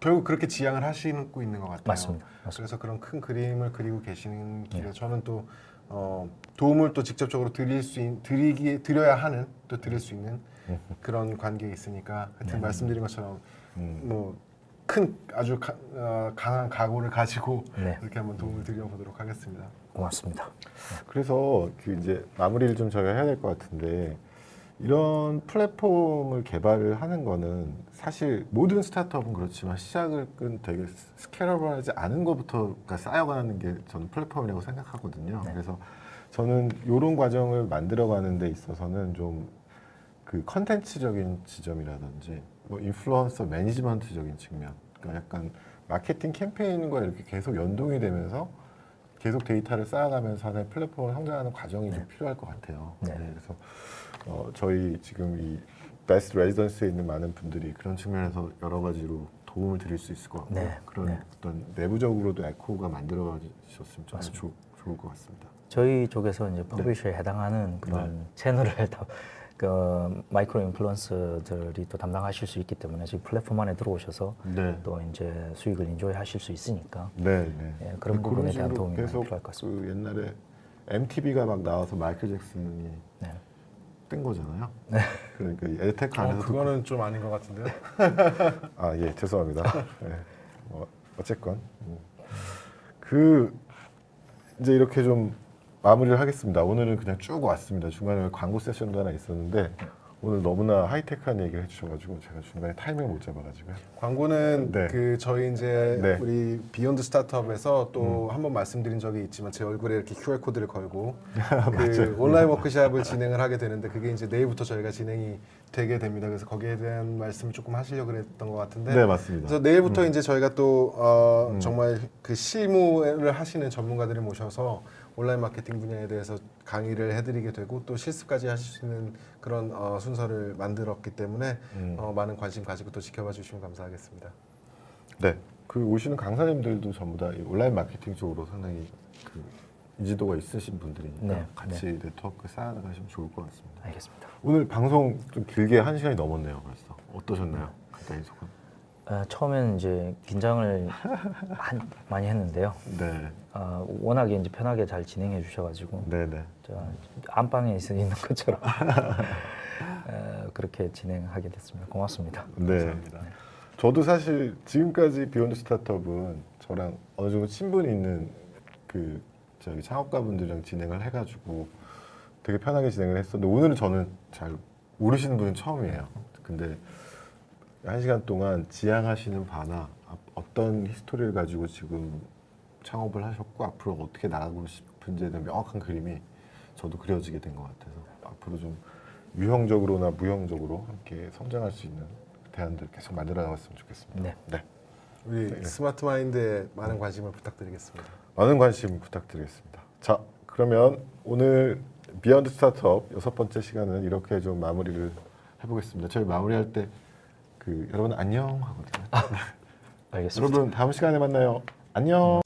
결국 그렇게 지향을 하시고 있는 것 같아요. 맞습니다. 그래서 그런 큰 그림을 그리고 계시는 길에 저는 또 도움을 또 직접적으로 드려야 드릴 수 있는 그런 관계에 있으니까 하여튼 말씀드린 것처럼 뭐 큰 아주 강한 각오를 가지고 이렇게 한번 도움을 드려보도록 하겠습니다. 고맙습니다. 그래서 그 이제 마무리를 좀 저희가 해야 될 것 같은데 이런 플랫폼을 개발을 하는 거는 사실 모든 스타트업은 그렇지만 시작은 되게 스케일러블하지 않은 것부터가 쌓여가는 게 저는 플랫폼이라고 생각하거든요. 네. 그래서 저는 이런 과정을 만들어가는 데 있어서는 좀 그 컨텐츠적인 지점이라든지 뭐 인플루언서 매니지먼트적인 측면, 그러니까 약간 마케팅 캠페인과 이렇게 계속 연동이 되면서 계속 데이터를 쌓아가면서 하나의 플랫폼을 성장하는 과정이 좀 필요할 것 같아요. 네. 그래서 저희 지금 이 베스트 레지던스에 있는 많은 분들이 그런 측면에서 여러 가지로 도움을 드릴 수 있을 것 같고요. 네. 그런 네. 어떤 내부적으로도 에코가 만들어지셨으면 좀 좋을 것 같습니다. 저희 쪽에서 이제 퍼블리셔에 해당하는 그런 채널을 다, 그 마이크로 인플루언서들이 또 담당하실 수 있기 때문에 지금 플랫폼 안에 들어오셔서 네. 또 이제 수익을 인조하실 수 있으니까 네, 네. 예, 그런 부분에 대한 식으로 도움이 많이 계속 필요할 것 같습니다. 그 옛날에 MTV가 막 나와서 마이클 잭슨이 네. 뜬 거잖아요. 그러니까 이 에테크 안에서도 그거는 좀 아닌 것 같은데요. 아, 예, 죄송합니다. 네. 어쨌건 그 이제 이렇게 좀 마무리를 하겠습니다. 오늘은 그냥 쭉 왔습니다. 중간에 광고 세션도 하나 있었는데 오늘 너무나 하이테크한 얘기를 해주셔가지고 제가 중간에 타이밍을 못 잡아가지고요. 광고는 네. 그 저희 이제 네. 우리 비욘드 스타트업에서 또 한번 말씀드린 적이 있지만 제 얼굴에 이렇게 QR 코드를 걸고 그 온라인 워크숍을 진행을 하게 되는데 그게 이제 내일부터 저희가 진행이 되게 됩니다. 그래서 거기에 대한 말씀을 조금 하시려고 그랬던 것 같은데. 네, 맞습니다. 그래서 내일부터 이제 저희가 또 정말 그 실무를 하시는 전문가들을 모셔서 온라인 마케팅 분야에 대해서 강의를 해드리게 되고 또 실습까지 하실 수 있는 그런 순서를 만들었기 때문에 많은 관심 가지고 또 지켜봐 주시면 감사하겠습니다. 네, 그 오시는 강사님들도 전부 다 이 온라인 마케팅 쪽으로 상당히 그 인지도가 있으신 분들이니까 네, 같이 네트워크 쌓아나가시면 좋을 것 같습니다. 알겠습니다. 오늘 방송 좀 길게 1시간이 넘었네요. 벌써 어떠셨나요? 간단히 소감. 처음에는 이제 긴장을 많이 했는데요. 네, 워낙에 이제 편하게 잘 진행해 주셔가지고 네, 네. 안방에 있는 것처럼 그렇게 진행하게 됐습니다. 고맙습니다. 네. 감사합니다. 저도 사실 지금까지 비욘드 스타트업은 저랑 어느 정도 친분이 있는 그 저기 창업가분들이랑 진행을 해가지고 되게 편하게 진행을 했었는데 오늘은 저는 잘 모르시는 분은 처음이에요. 근데 1시간 동안 지향하시는 바나 어떤 히스토리를 가지고 지금 창업을 하셨고 앞으로 어떻게 나가고 싶은지에 대한 명확한 그림이 저도 그려지게 된 것 같아서 앞으로 좀 유형적으로나 무형적으로 함께 성장할 수 있는 대안들 계속 만들어 나갔으면 좋겠습니다. 네. 네. 우리 스마트 마인드에 많은 관심을 부탁드리겠습니다. 많은 관심 부탁드리겠습니다. 자, 그러면 오늘 비욘드 스타트업 6번째 시간은 이렇게 좀 마무리를 해보겠습니다. 저희 마무리할 때 그 여러분 안녕 하거든요. 알겠습니다. 여러분 다음 시간에 만나요. 안녕.